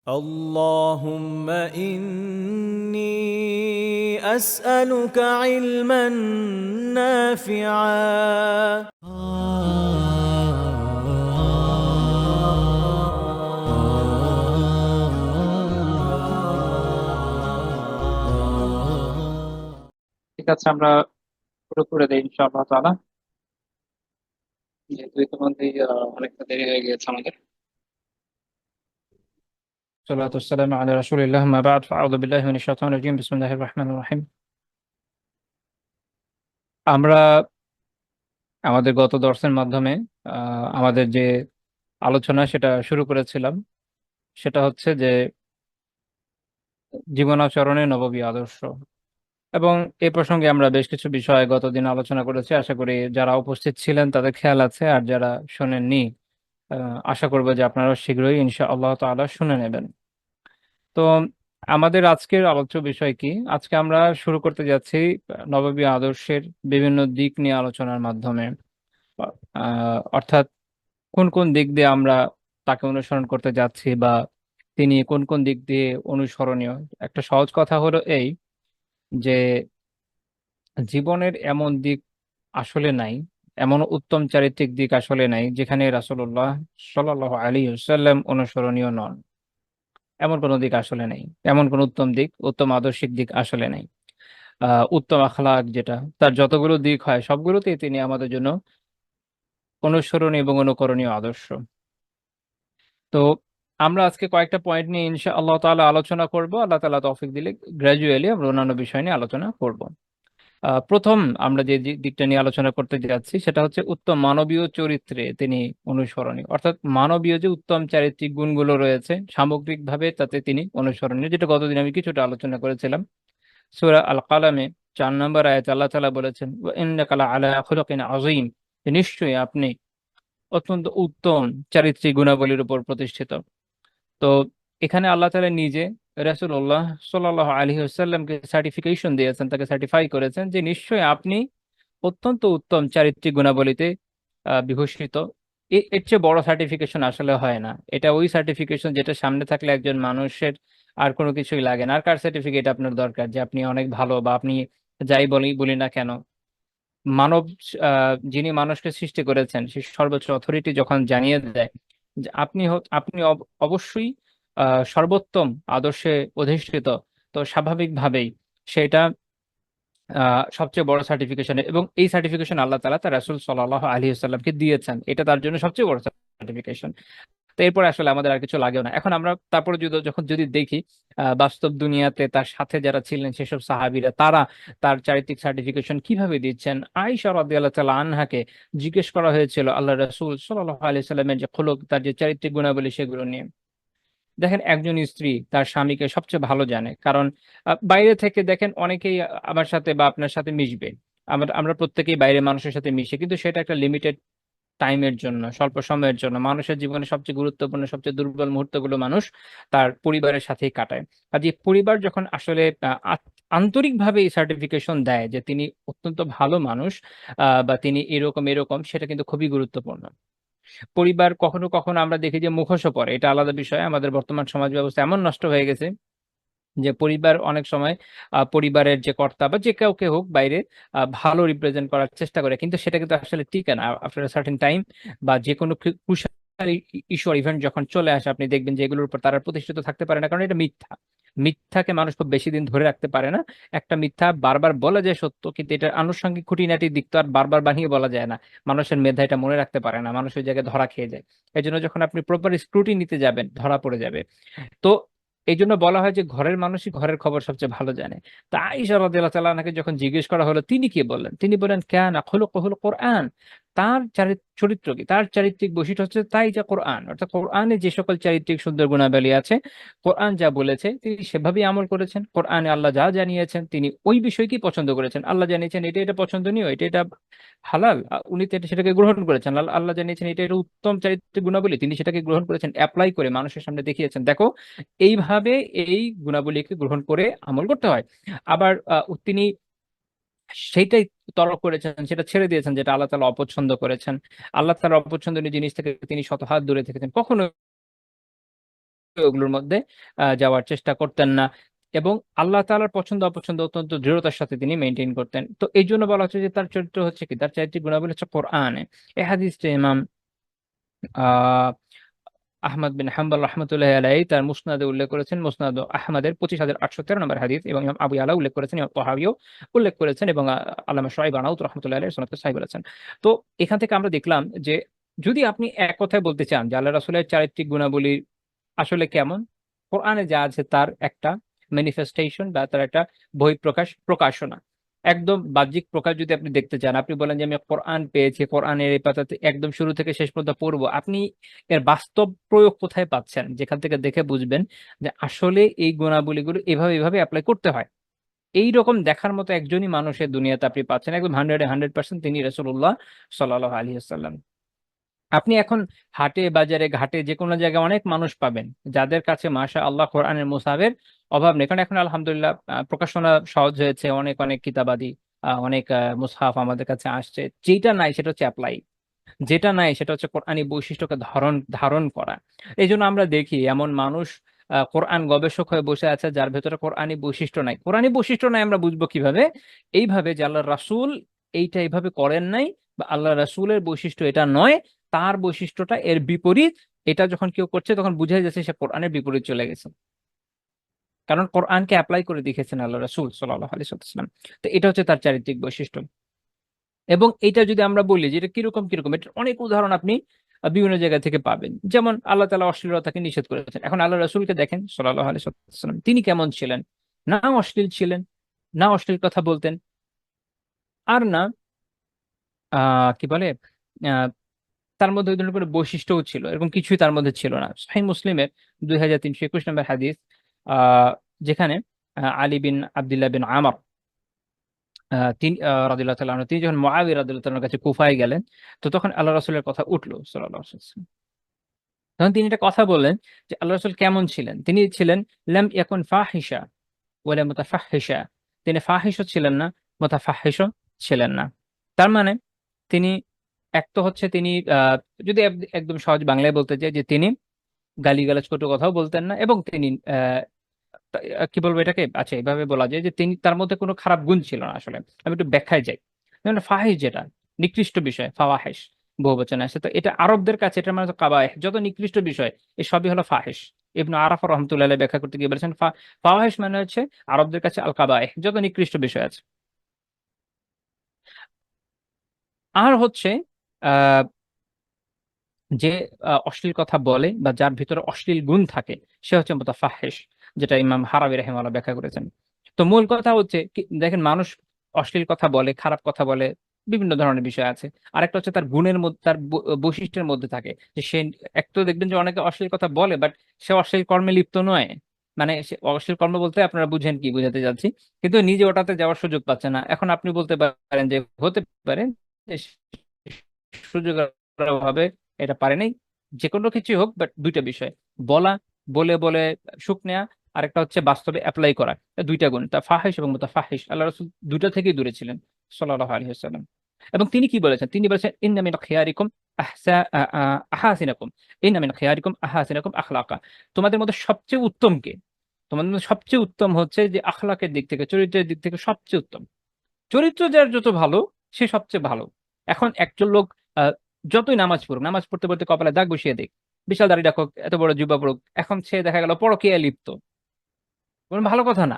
اللهم إني أسألك علما نافعا. ঠিক আছে, আমরা শুরু করে দিই ইনশাআল্লাহ তাআলা। যেহেতু ইতিমধ্যেই অনেকটা দেরি হয়ে গিয়েছে আমাদের। সালাতু ওয়াসসালামু আলা রাসূলিল্লাহ, মা বা'দ, ফাআউযু বিল্লাহি মিনাশ শাইতানির রাজীম, বিসমিল্লাহির রহমানির রহিম। আমরা আমাদের গত দর্সের মাধ্যমে আমাদের যে আলোচনা সেটা শুরু করেছিলাম। সেটা হচ্ছে যে জীবনাচরণে নববী আদর্শ, এবং এ প্রসঙ্গে আমরা বেশ কিছু বিষয় গতদিন আলোচনা করেছি। আশা করি যারা উপস্থিত ছিলেন তাদের খেয়াল আছে, আর যারা শোনেননি আশা করবো যে আপনারা শীঘ্রই ইনশাআল্লাহ তাআলা শুনে নেবেন। তো আমাদের আজকের আলোচ্য বিষয় কি? আজকে আমরা শুরু করতে যাচ্ছি নববী আদর্শের বিভিন্ন দিক নিয়ে আলোচনার মাধ্যমে। অর্থাৎ কোন কোন দিক দিয়ে আমরা তাকে অনুসরণ করতে যাচ্ছি, বা তিনি কোন কোন দিক দিয়ে অনুসরণীয়। একটা সহজ কথা হলো এই, যে জীবনের এমন দিক আসলে নাই, এমন উত্তম চারিত্রিক দিক আসলে নাই যেখানে রাসূলুল্লাহ সাল্লাল্লাহু আলাইহি ওয়াসাল্লাম অনুসরণীয় নন। এমন কোনো দিক আসলে নেই, এমন কোন উত্তম দিক, উত্তম আদর্শিক দিক আসলে নেই। উত্তম আখলাক যেটা, তার যতগুলো দিক হয় সবগুলোতেই তিনি আমাদের জন্য অনুসরণীয় এবং অনুকরণীয় আদর্শ। তো আমরা আজকে কয়েকটা পয়েন্ট নিয়ে ইনশা আল্লাহ তাআলা আলোচনা করব। আল্লাহ তাআলা তৌফিক দিলে গ্র্যাজুয়ালি আমরা অন্যান্য বিষয় নিয়ে আলোচনা করব। প্রথম আমরা যে দিকটা নিয়ে আলোচনা করতে যাচ্ছি সেটা হচ্ছে উত্তম মানবীয় চরিত্রে তিনি অনুসরণীয়, অর্থাৎ মানবীয় যে উত্তম চারিত্রিক গুণগুলো রয়েছে সামগ্রিকভাবে তাতে তিনি অনুসরণীয়, যেটা গতদিন আমি কিছুটা আলোচনা করেছিলাম। সূরা আল কালামে 4 নম্বর আয়াতে আল্লাহ তাআলা বলেছেন, ওয়া ইন্নাকা লাআলা খুলুকিন আযীম, যে নিশ্চয়ই আপনি অত্যন্ত উত্তম চারিত্রিক গুণাবলীর উপর প্রতিষ্ঠিত। তো এখানে আল্লাহ তাআলা নিজে রাসূলুল্লাহ সাল্লাল্লাহু আলাইহি ওয়াসাল্লামকে সার্টিফিকেশন দিয়েছেন, তাকে সার্টিফাই করেছেন যে নিশ্চয়ই আপনি অত্যন্ত উত্তম চারিত্রিক গুণাবলীতে বিভূষিত। এর চেয়ে বড় সার্টিফিকেশন আসলে হয় না। এটা ওই সার্টিফিকেশন যেটা সামনে থাকলে একজন মানুষের আর কোনো কিছুই লাগে না। আর কার সার্টিফিকেট আপনার দরকার যে আপনি অনেক ভালো, বা আপনি যাই বলি বলি না কেন, মানব যিনি মানুষকে সৃষ্টি করেছেন সে সর্বোচ্চ অথরিটি যখন জানিয়ে দেয় যে আপনি অবশ্যই সর্বোত্তম আদর্শে অধিষ্ঠিত, তো স্বাভাবিকভাবেই সেটা সবচেয়ে বড় সার্টিফিকেশন, এবং এই সার্টিফিকেশন আল্লাহ তাআলা তার রাসূল সাল্লাল্লাহু আলাইহি ওয়াসাল্লামকে দিয়েছেন। এটা তার জন্য সবচেয়ে বড় সার্টিফিকেশন। তো এরপর আসলে আমাদের আর কিছু লাগেও না। এখন আমরা তারপরে যদি দেখি বাস্তব দুনিয়াতে তার সাথে যারা ছিলেন সেসব সাহাবীরা, তারা তার চারিত্রিক সার্টিফিকেশন কিভাবে দিচ্ছেন। আয়েশা রাদিয়াল্লাহু তাআলা আনহাকে জিজ্ঞেস করা হয়েছিল আল্লাহ রাসূল সাল্লাল্লাহু আলাইহি সাল্লামের যে খলক, তার যে চারিত্রিক গুণাবলী সেগুলো নিয়ে। দেখেন, একজন স্ত্রী তার স্বামীকে সবচেয়ে ভালো জানে, কারণ বাইরে থেকে দেখেন অনেকেই আমার সাথে বা আপনার সাথে মিশবে। আমরা আমরা প্রত্যেকেই বাইরে মানুষের সাথে মিশি, কিন্তু সেটা একটা লিমিটেড টাইমের জন্য, স্বল্প সময়ের জন্য। মানুষের জীবনে সবচেয়ে গুরুত্বপূর্ণ, সবচেয়ে দুর্বল মুহূর্তগুলো মানুষ তার পরিবারের সাথেই কাটায়। আর যে পরিবার যখন আসলে আন্তরিকভাবে এই সার্টিফিকেশন দেয় যে তিনি অত্যন্ত ভালো মানুষ, বা তিনি এরকম এরকম, সেটা কিন্তু খুবই গুরুত্বপূর্ণ। পরিবার কখনো কখনো আমরা দেখি যে মুখোশও পড়ে, এটা আলাদা বিষয়। আমাদের বর্তমান সমাজ ব্যবস্থা এমন নষ্ট হয়ে গেছে যে পরিবার অনেক সময় পরিবারের যে কর্তা বা যে কাউকে হোক বাইরে ভালো রিপ্রেজেন্ট করার চেষ্টা করে, কিন্তু সেটা কিন্তু আসলে টিকে না আফটার সার্টেন টাইম। বা যে কোনো ক্রুশাল ইস্যু আর ইভেন্ট যখন চলে আসে, আপনি দেখবেন যে এগুলোর উপর তারা প্রতিষ্ঠিত থাকতে পারে না, কারণ এটা মিথ্যা। মিথ্যাকে মানুষ খুব বেশি দিন ধরে রাখতে পারে না। একটা মিথ্যা বারবার বলা যায় সত্য, কিন্তু এটার আনুষঙ্গিক খুঁটিনাটি দিক তো আর বারবার বানিয়ে বলা যায় না। মানুষের মেধা এটা মনে রাখতে পারে না, মানুষের জায়গায় ধরা খেয়ে যায়। এই জন্য যখন আপনি প্রপার স্ক্রুটিনিতে যাবেন ধরা পড়ে যাবে। তো এই জন্য বলা হয় যে ঘরের মানুষই ঘরের খবর সবচেয়ে ভালো জানে। তা আয়েশা রাদিয়াল্লাহু তাআলা আনহাকে যখন জিজ্ঞেস করা হলো তিনি কি বললেন, তিনি বলেন কানা খুলুকুহুল কোরআন। তার চরিত্র কি, তার চারিত্রিক বৈশিষ্ট্য হচ্ছে তাই যা কোরআন, অর্থাৎ কোরআনে যে সকল চারিত্রিক সুন্দর গুণাবলী আছে, কোরআন যা বলেছে তিনি সেভাবেই আমল করেছেন। কোরআনে আল্লাহ যা জানিয়েছেন তিনি ওই বিষয়কেই পছন্দ করেছেন। আল্লাহ জানিয়েছেন এটা এটা পছন্দনীয়, এটা এটা হালাল, উনি তো সেটাকে গ্রহণ করেছেন। আল্লাহ জানিয়েছেন এটা এটা উত্তম চারিত্রিক গুণাবলী, তিনি সেটাকে গ্রহণ করেছেন, অ্যাপ্লাই করে মানুষের সামনে দেখিয়েছেন, দেখো এইভাবে এই গুণাবলীকে গ্রহণ করে আমল করতে হয়। আবার তিনি সেইটাই তলব করেছেন, সেটা ছেড়ে দিয়েছেন যেটা আল্লাহ তাআলা অপছন্দ করেছেন। আল্লাহ তাআলা অপছন্দনীয় জিনিস থেকে তিনি শত হাত দূরে থেকেছেন, কখনো ওগুলোর মধ্যে যাওয়ার চেষ্টা করতেন না, এবং আল্লাহ তাআলার পছন্দ অপছন্দ অত্যন্ত দৃঢ়তার সাথে তিনি মেনটেন করতেন। তো এই জন্য বলা হচ্ছে যে তার চরিত্র হচ্ছে কি, তার চারিত্রিক গুণাবলী হচ্ছে কোরআনে। এই হাদিসটা ইমাম আহ আহমদ বিন হাম্বল রহমতুল্লাহ আলাইহি তার মুসনাদে উল্লেখ করেছেন, মুসনাদ আহমদের 25,813 নম্বর হাদিস, এবং ইমাম আবু ইয়ালা উল্লেখ করেছেন, ইমাম তাহাবিও উল্লেখ করেছেন, এবং আল্লামা শুআইব আনাউত রহমতুল্লাহ আলাইহি সনদকে সহিহ বলেছেন। তো এখান থেকে আমরা দেখলাম যে যদি আপনি এক কথায় বলতে চান যে আল্লাহ রাসূলের চারিত্রিক গুণাবলী আসলে কেমন, কোরআনে যা আছে তার একটা ম্যানিফেস্টেশন বা তার একটা বহিঃপ্রকাশ, প্রকাশনা, একদম বাহ্যিক প্রকাশ। যদি আপনি দেখতে চান, আপনি বলেন যে আমি কোরআন পেয়েছি, কোরআনের এই পাতাতে একদম শুরু থেকে শেষ পর্যন্ত পড়বো, আপনি এর বাস্তব প্রয়োগ কোথায় পাচ্ছেন, যেখান থেকে দেখে বুঝবেন যে আসলে এই গুণাবলীগুলো এভাবে এভাবে অ্যাপ্লাই করতে হয়, এই রকম দেখার মতো একজনই মানুষের দুনিয়াতে আপনি পাচ্ছেন, একদম 100% তিনি রাসূলুল্লাহ সাল্লাল্লাহু আলাইহি ওয়াসাল্লাম। আপনি এখন হাটে বাজারে ঘাটে যে কোনো জায়গায় অনেক মানুষ পাবেন যাদের কাছে মাশা আল্লাহ কোরআনের মুসাহাফের অভাব নেই, কারণ এখন আলহামদুলিল্লাহ প্রকাশনা সহজ হয়েছে, অনেক অনেক কিতাবাদি অনেক মুসহাফ আমাদের কাছে আসছে। যেটা নাই সেটা হচ্ছে অ্যাপ্লাই, যেটা নাই সেটা হচ্ছে কোরআনী বৈশিষ্ট্যকে ধারণ ধারণ করা। এই জন্য আমরা দেখি এমন মানুষ কোরআন গবেষক হয়ে বসে আছে যার ভেতরে কোরআনী বৈশিষ্ট্য নাই। কোরআনী বৈশিষ্ট্য নাই আমরা বুঝবো কিভাবে? এইভাবে যে আল্লাহ রাসূল এইটা এইভাবে করেন নাই, বা আল্লাহ রাসূলের বৈশিষ্ট্য এটা নয়, তার বৈশিষ্ট্যটা এর বিপরীত, এটা যখন কেউ করছে তখন বুঝাই যাচ্ছে সে কোরআনের বিপরীত চলে গেছে, কারণ কোরআনকে অ্যাপ্লাই করে দেখেছেন আল্লাহ রাসূল সাল্লাল্লাহু আলাইহি ওয়াসাল্লাম। তো এটা হচ্ছে তার চারিত্রিক বৈশিষ্ট্য। এবং এটা যদি আমরা বলি যে এটা কিরকম কিরকম, এটার অনেক উদাহরণ আপনি বিভিন্ন জায়গা থেকে পাবেন। যেমন আল্লাহ তাআলা অশ্লীলতাকে নিষেধ করেছেন, এখন আল্লাহ রাসূলকে দেখেন সাল্লাল্লাহু আলাইহি ওয়াসাল্লাম, তিনি কেমন ছিলেন? না অশ্লীল ছিলেন, না অশ্লীল কথা বলতেন, আর না কি বলে আহ তার মধ্যে ওই ধরনের কোনো বৈশিষ্ট্যও ছিল, এরকম কিছুই তার মধ্যে ছিল না। সহিহ মুসলিমের 2321 নম্বর হাদিস, আহ যেখানে আলী বিন আব্দুল্লাহ বিন আমর তিনি রাদিয়াল্লাহু তাআলা আনহু, তিনি যখন মুআবিয়া রাদিয়াল্লাহু তাআলার কাছে কুফায় গেলেন, তো তখন আল্লাহ রাসূলের কথা উঠলো সাল্লাল্লাহু আলাইহি ওয়াসাল্লাম। তখন তিনি একটা কথা বললেন যে আল্লাহ রাসূল কেমন ছিলেন? তিনি ছিলেন লাম ইয়াকুন ফাহিশা ওয়ালা মুতাফাহহিশা, তিনি ফাহিশও ছিলেন না, মুতাফাহহিশও ছিলেন না। তার মানে তিনি, এক তো হচ্ছে তিনি যদি একদম সহজ বাংলায় বলতে চাই যে তিনি গালিগালাজ কটু কথাও বলতেন না, এবং তিনি কি বলবো এটাকে, আচ্ছা এভাবে বলা যায় যে তিনি, তার মধ্যে কোনো খারাপ গুণ ছিল না আসলে। আমি একটু ব্যাখ্যায় যাই। যেমন ফাহিশ যেটা নিকৃষ্ট বিষয়, ফাওয়াহিশ বহুবচনে আসে, তো এটা আরবদের কাছে এটা মানে কাবায়েহ, যত নিকৃষ্ট বিষয় এই সবই হলো ফাহিশ। ইবনু আরাফা রহমতুল্লাহ আলাইহি ব্যাখ্যা করতে গিয়ে বলেছেন ফাওয়াহিশ মানে হচ্ছে আরবদের কাছে আল কাবায়েহ, যত নিকৃষ্ট বিষয় আছে। আর হচ্ছে আহ যে অশ্লীল কথা বলে বা যার ভিতরে অশ্লীল গুণ থাকে সে হচ্ছে মুতাফাহিশ, যেটা ইমাম হারাবী রাহিমাহুল্লাহ ব্যাখ্যা করেছেন। তো মূল কথা হচ্ছে দেখেন, মানুষ অশ্লীল কথা বলে, খারাপ কথা বলে, বিভিন্ন ধরনের বিষয় আছে। আরেকটা হচ্ছে তার গুণের মধ্যে, তার বৈশিষ্ট্যের মধ্যে থাকে যে সে, এক তো দেখবেন যে অনেকে অশ্লীল কথা বলে বাট সে অশ্লীল কর্মে লিপ্ত নয়, মানে সে অশ্লীল কর্ম বলতে আপনারা বুঝেন কি বুঝাতে যাচ্ছি, কিন্তু নিজে ওটাতে যাওয়ার সুযোগ পাচ্ছে না। এখন আপনি বলতে পারেন যে হতে পারে যে সুযোগ অভাবে এটা পারে নাই, যে কোনো কিছুই হোক, বাট দুইটা বিষয়, বলা, বলে বলে সুখ নেয়া, আরেকটা হচ্ছে বাস্তবে অ্যাপ্লাই করা, এই দুইটা গুণ তা ফাহিশ এবং মুতাফাহিশ আল্লাহ রাসূল দুইটা থেকেই দূরে ছিলেন সাল্লাল্লাহু আলাইহি ওয়াসাল্লাম। এবং তিনি কি বলেছেন? তিনি বলেছেন ইন্না মিন খিয়ারিকুম আহাসিনাকুম, ইন্না মিন খিয়ারিকুম আহাসিনাকুম আখলাকা, তোমাদের মধ্যে সবচেয়ে উত্তম কে? তোমাদের মধ্যে সবচেয়ে উত্তম হচ্ছে যে আখলাকের দিক থেকে, চরিত্রের দিক থেকে সবচেয়ে উত্তম। চরিত্র যার যত ভালো সে সবচেয়ে ভালো। এখন একজন লোক আহ, যতই নামাজ পড়ুক, নামাজ পড়তে পড়তে কপালে দাগ বসিয়ে দেখ, বিশাল দাড়ি রাখুক, এত বড় জুব্বা পড়ুক, এখন সে দেখা গেল পরকীয়ায় লিপ্ত, কোনো ভালো কথা না।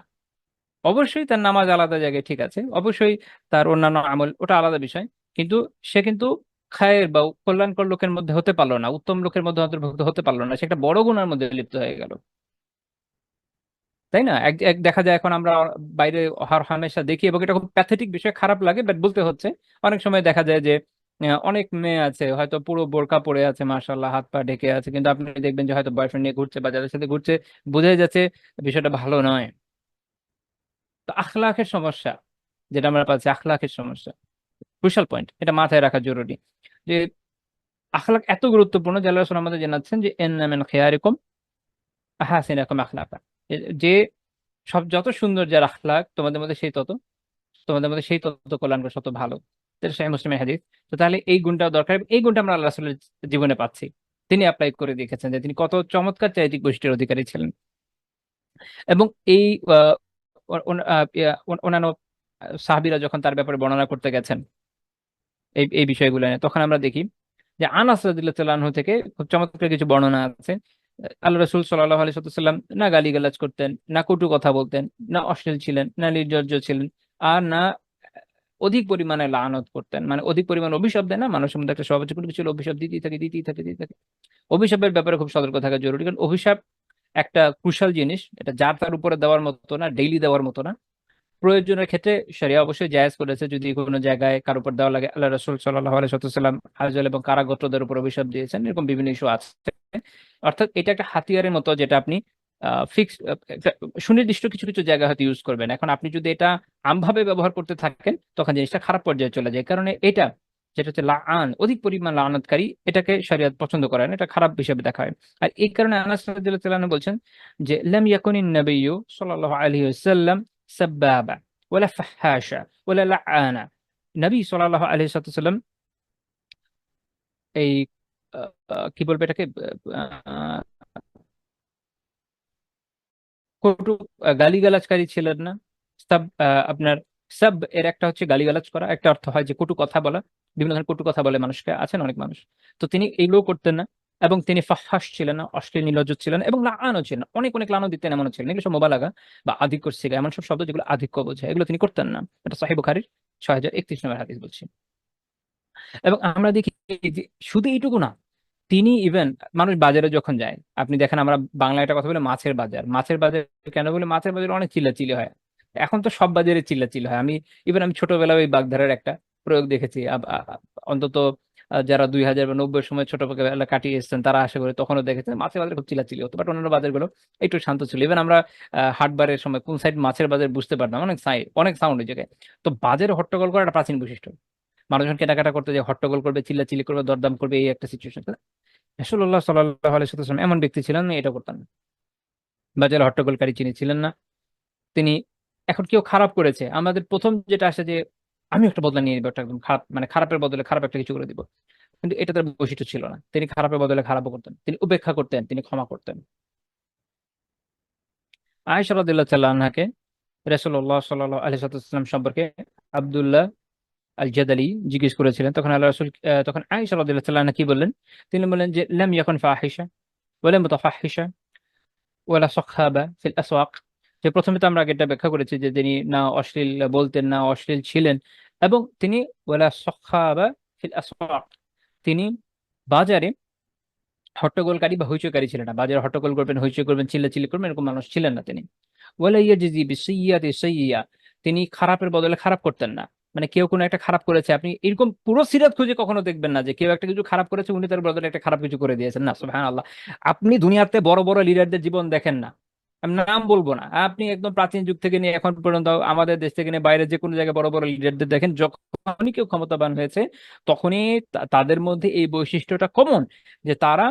অবশ্যই তার নামাজ আলাদা জায়গায় ঠিক আছে, অবশ্যই তার অন্যান্য আমল ওটা আলাদা বিষয়, কিন্তু সে কিন্তু খায়ের বা কল্যাণকর লোকের মধ্যে হতে পারলো না, উত্তম লোকের মধ্যে অন্তর্ভুক্ত হতে পারলো না, সে একটা বড় গুনার মধ্যে লিপ্ত হয়ে গেল। তাই না? এক এক দেখা যায় এখন আমরা বাইরে হর হামেশা দেখি, এবং এটা খুব প্যাথেটিক বিষয়, খারাপ লাগে বাট বলতে হচ্ছে। অনেক সময় দেখা যায় যে অনেক মেয়ে আছে হয়তো পুরো বোরকা পরে আছে, মাশাআল্লাহ হাত পা ঢেকে আছে, কিন্তু আপনি দেখবেন যে হয়তো বয়ফ্রেন্ড নিয়ে ঘুরছে বা যাদের সাথে ঘুরছে, বোঝাই যাচ্ছে বিষয়টা ভালো নয়। তো আখলাকের সমস্যা যেটা আমরা পাচ্ছি, আখলাকের সমস্যা ক্রুশাল পয়েন্ট, এটা মাথায় রাখা জরুরি যে আখলাক এত গুরুত্বপূর্ণ যে আল্লাহ রাসূল আমাদের জানাচ্ছেন যে ইন্না মিন খিয়ারিকুম আহসানিকুম আখলাকা, যে সব যত সুন্দর যার আখলাক তোমাদের মধ্যে সেই তত, তোমাদের মধ্যে সেই তত কল্যাণকর, শত ভালো। এটা সহিহ মুসলিমের হাদিস। তো তাহলে এই গুণটাও দরকার, এই গুণটা আমরা আল্লাহ রাসূলের জীবনে পাচ্ছি। তিনি অ্যাপ্লাই করে দেখেছেন যে তিনি কত চমৎকার চারিত্রিক বৈশিষ্ট্যের অধিকারী ছিলেন। এবং এই আহ, অন্যান্য সাহাবীরা যখন তার ব্যাপারে বর্ণনা করতে গেছেন এই বিষয়গুলো নিয়ে, তখন আমরা দেখি যে আনাস রাদিয়াল্লাহু তাআলা আনহু থেকে খুব চমৎকার কিছু বর্ণনা আছে। আল্লাহ রাসূল সাল্লাল্লাহু আলাইহি ওয়াসাল্লাম না গালিগালাজ করতেন, না কটু কথা বলতেন, না অশ্লীল ছিলেন, না নির্লজ্জ ছিলেন, আর না অধিক পরিমাণে লানত করতেন। মানে অধিক পরিমাণে অভিশাপ দেন না, মানুষের মধ্যে একটা স্বভাব আছে, কোনো কিছু হলে অভিশাপ দিতেই থাকে। অভিশাপের ব্যাপারে খুব সতর্ক থাকা জরুরি, কারণ অভিশাপ একটা ক্রুশাল জিনিস, এটা যার তার উপরে দেওয়ার মতো না, ডেইলি দেওয়ার মতো না। প্রয়োজনের ক্ষেত্রে শরিয়া অবশ্যই জায়েজ করেছে, যদি কোনো জায়গায় কারো উপর দেওয়া লাগে। আল্লাহ রাসূল সাল্লাল্লাহু আলাইহি ওয়াসাল্লাম হাজল এবং কারা গোত্রদের উপর অভিশাপ দিয়েছেন, এরকম বিভিন্ন ইস্যু আছে। অর্থাৎ এটা একটা হাতিয়ারের মতো, যেটা আপনি ফিক্স সুনির্দিষ্ট কিছু কিছু জায়গায় হয়তো ইউজ করবেন। এখন আপনি যদি এটা আমভাবে ব্যবহার করতে থাকেন, তখন জিনিসটা খারাপ পর্যায়ে চলে যায়। কারণ এটা যেটা হচ্ছে লাআন, অধিক পরিমাণ লাআনাতকারী, এটাকে শরিয়ত পছন্দ করে না, এটা খারাপ হিসেবে দেখা হয়। আর এই কারণে আনাস রাদিয়াল্লাহু তাআলা আনহু বলছেন যে লাম ইয়াকুনিন নাবিয়্যু সাল্লাল্লাহু আলাইহি ওয়াসাল্লাম সাব্বাবা ওয়ালা ফাহাশা ওয়ালা লাআনা। নবী সাল্লাল্লাহু আলাইহি ওয়াসাল্লাম এই কি বলবো এটাকে, আহ, কটু গালিগালাজকারী ছিলেন না। সাব আপনার সাব এর একটা হচ্ছে গালিগালাজ করা, একটা অর্থ হয় যে কটু কথা বলা, বিভিন্ন ধরনের কটু কথা বলে মানুষকে, আছেন অনেক মানুষ। তো তিনি এগুলো করতেন না। এবং তিনি ফাহাশ ছিলেন না, অশ্লীল নির্লজ্জ ছিলেন না, এবং লাআনও ছিলেন না। অনেক অনেক লাআনও দিতেন, এমনও ছিলেন। এগুলো সব মোবালাগা বা আধিক্য সিগা, এমন সব শব্দ যেগুলো আধিক্য বোঝায়, এগুলো তিনি করতেন না। এটা সহিহ বুখারীর 6031 নম্বর হাদিস বলছি। এবং আমরা দেখি যে শুধু এইটুকু না, তিনি ইভেন মানুষ বাজারে যখন যায়, আপনি দেখেন, আমরা বাংলায় একটা কথা বলে মাছের বাজার, মাছের বাজার কেন বলে, মাছের বাজারে অনেক চিল্লাচিল্লি হয়। এখন তো সব বাজারে চিল্লাচিল্লি হয়। আমি ছোটবেলায় ওই বাগধারার একটা প্রয়োগ দেখেছি। অন্তত যারা 2000 বা 90 সময় ছোটবেলা কাটিয়ে এসেছেন, তারা আশা করে তখনও দেখেছেন মাছের বাজারে খুব চিল্লাচিল্লি হতো, বাট অন্যান্য বাজারগুলো একটু শান্ত ছিল। ইভেন আমরা হাটবারের সময় কোন সাইড মাছের বাজার বুঝতে পারতাম, অনেক সাউন্ড ওই জায়গায়। তো বাজারে হট্টগোল করা একটা প্রাচীন বৈশিষ্ট্য। মানুষজন কেনাকাটা করতে যে হট্টগোল করবে, চিল্লাচিল্লি করবে, দরদাম করবে, এই একটা সিচুয়েশন। রাসূলুল্লাহ সাল্লাল্লাহু আলাইহি ওয়াসাল্লাম এমন ব্যক্তি ছিলেন না, এটা করতেন না। বাজারে হট্টগোলকারী যিনি ছিলেন না তিনি। এখন কেউ খারাপ করেছে, আমাদের প্রথম যেটা আসে যে আমি একটা বদলা নিয়ে নিবো, একটা একদম খারাপ, মানে খারাপের বদলে খারাপ একটা কিছু করে দিব। কিন্তু এটা তার বৈশিষ্ট্য ছিল না। তিনি খারাপের বদলে খারাপও করতেন, তিনি উপেক্ষা করতেন, তিনি ক্ষমা করতেন। আয়েশা রাদিয়াল্লাহু তাআলা আনহাকে রাসূলুল্লাহ সাল্লাল্লাহু আলাইহি ওয়াসাল্লাম সম্পর্কে আব্দুল্লাহ আল জাদালি জিজ্ঞেস করেছিলেন। তখন আল্লাহ রাসূল, তখন আয়েশা রাদিয়াল্লাহু তাআলা আনহা কি বললেন? তিনি বললেন যে লাম ইয়াকুন ফাহিশা ওয়ালা মুতাফাহিশা ওয়ালা সখাবা ফিল আসওয়াক। যে প্রথমে তো আমরা আগে এটা ব্যাখ্যা করেছি যে তিনি না অশ্লীল বলতেন, না অশ্লীল ছিলেন, এবং তিনি ওয়ালা সখাবা ফিল আসওয়াক, তিনি বাজারে হট্টগোলকারী বা হইচইকারী ছিলেন না। বাজারে হট্টগোল করবেন, হইচই করবেন, চিল্লাচিল্লি করবেন, এরকম মানুষ ছিলেন না তিনি। ওয়ালা ইয়াজিজি বিসইয়্যাতি সাইয়্যা, তিনি খারাপের বদলে খারাপ করতেন না। মানে কেউ কোনো একটা খারাপ করেছে, আপনি এরকম পুরো সিরাত খুঁজে কখনো দেখবেন না যে কেউ একটা কিছু খারাপ করেছে, উনি তার বদলে একটা খারাপ কিছু করে দিয়েছেন, না সুবহানাল্লাহ। আপনি দুনিয়াতে বড় বড় লিডারদের জীবন দেখেন না, আমি নাম বলবো না, আপনি একদম প্রাচীন যুগ থেকে নিয়ে এখন পর্যন্ত আমাদের দেশ থেকে নিয়ে বাইরে যে কোনো জায়গায় বড় বড় লিডারদের দেখেন, যখনই কেউ ক্ষমতাবান হয়েছে, তখনই তাদের মধ্যে এই বৈশিষ্ট্যটা কমন, যে তারা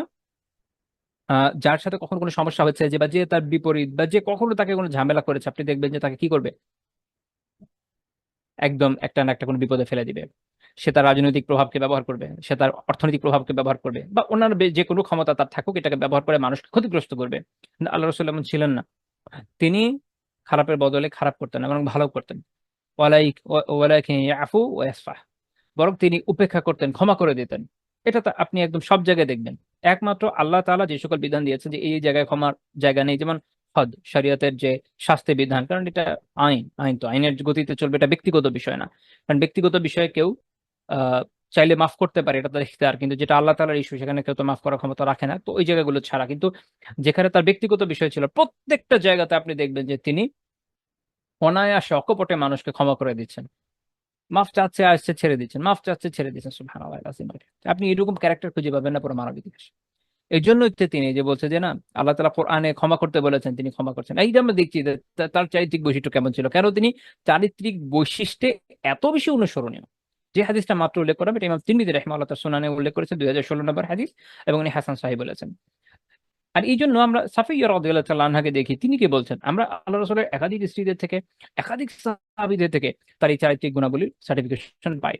যার সাথে কখনো কোনো সমস্যা হচ্ছে, যে বা যে তার বিপরীত, বা যে কখনো তাকে কোনো ঝামেলা করেছে, আপনি দেখবেন যে তাকে কি করবে, একদম একটা না একটা কোনো বিপদে ফেলে দিবে। সে তার রাজনৈতিক প্রভাবকে ব্যবহার করবে, সে তার অর্থনৈতিক প্রভাবকে ব্যবহার করবে, বা অন্যান্য যে কোনো ক্ষমতা তার থাকুক, এটাকে ব্যবহার করে মানুষকে ক্ষতিগ্রস্ত করবে। কিন্তু আল্লাহ রাসূল এমন ছিলেন না। তিনি খারাপের বদলে খারাপ করতেন না, বরং ভালো করতেন। ওয়ালাইকুম ইয়াফু ওয়া ইয়াসফাহ, বরং তিনি উপেক্ষা করতেন, ক্ষমা করে দিতেন। এটা তো আপনি একদম সব জায়গায় দেখবেন। একমাত্র আল্লাহ তাআলা যে সকল বিধান দিয়েছেন যে এই জায়গায় ক্ষমার জায়গা নেই, যেমন হদ, শরীয়তের যে শাস্তি বিধান, কারণ এটা আইন তো আইনের গতিতে চলবে, এটা ব্যক্তিগত বিষয় না। কারণ ব্যক্তিগত বিষয়ে কেউ আহ চাইলে মাফ করতে পারে, এটা তার ইখতিয়ার, কিন্তু যেটা আল্লাহ তাআলার ইস্যু, সেখানে কেউ তো মাফ করার ক্ষমতা রাখে না। তো ওই জায়গাগুলো ছাড়া, কিন্তু যেখানে তার ব্যক্তিগত বিষয় ছিল, প্রত্যেকটা জায়গাতে আপনি দেখবেন যে তিনি অনায়াসে অকপটে মানুষকে ক্ষমা করে দিচ্ছেন। মাফ চাচ্ছে, আসছে, ছেড়ে দিচ্ছেন, মাফ চাচ্ছে, ছেড়ে দিচ্ছেন। সুবহানাল্লাহ আযীম। আপনি এরকম ক্যারেক্টার খুঁজে পাবেন না পুরো মানব ইতিহাসে। এই জন্যই তো তিনি যে বলছে যে না, আল্লাহ তাআলা কোরআনে ক্ষমা করতে বলেছেন, তিনি ক্ষমা করছেন। এই যে আমরা দেখছি যে তার চারিত্রিক বৈশিষ্ট্য কেমন ছিল, কেন তিনি চারিত্রিক বৈশিষ্ট্যে এত বেশি অনুসরণীয়। যে হাদিসটা মাত্র উল্লেখ করা, এটা ইমাম তিরমিজি রাহিমাহুল্লাহ তার সুনানে উল্লেখ করেছেন, 2016 নম্বর হাদিস, এবং উনি হাসান সাহিহ বলেছেন। আর এই জন্য আমরা সাফিয়্যা রাদিয়াল্লাহু তাআলা আনহাকে দেখি, তিনি কি বলছেন, আমরা আল্লাহ রাসূলের একাধিক স্ত্রীদের থেকে, একাধিক সাহাবীদের থেকে তার এই চারিত্রিক গুণাবলীর সার্টিফিকেশন পাই।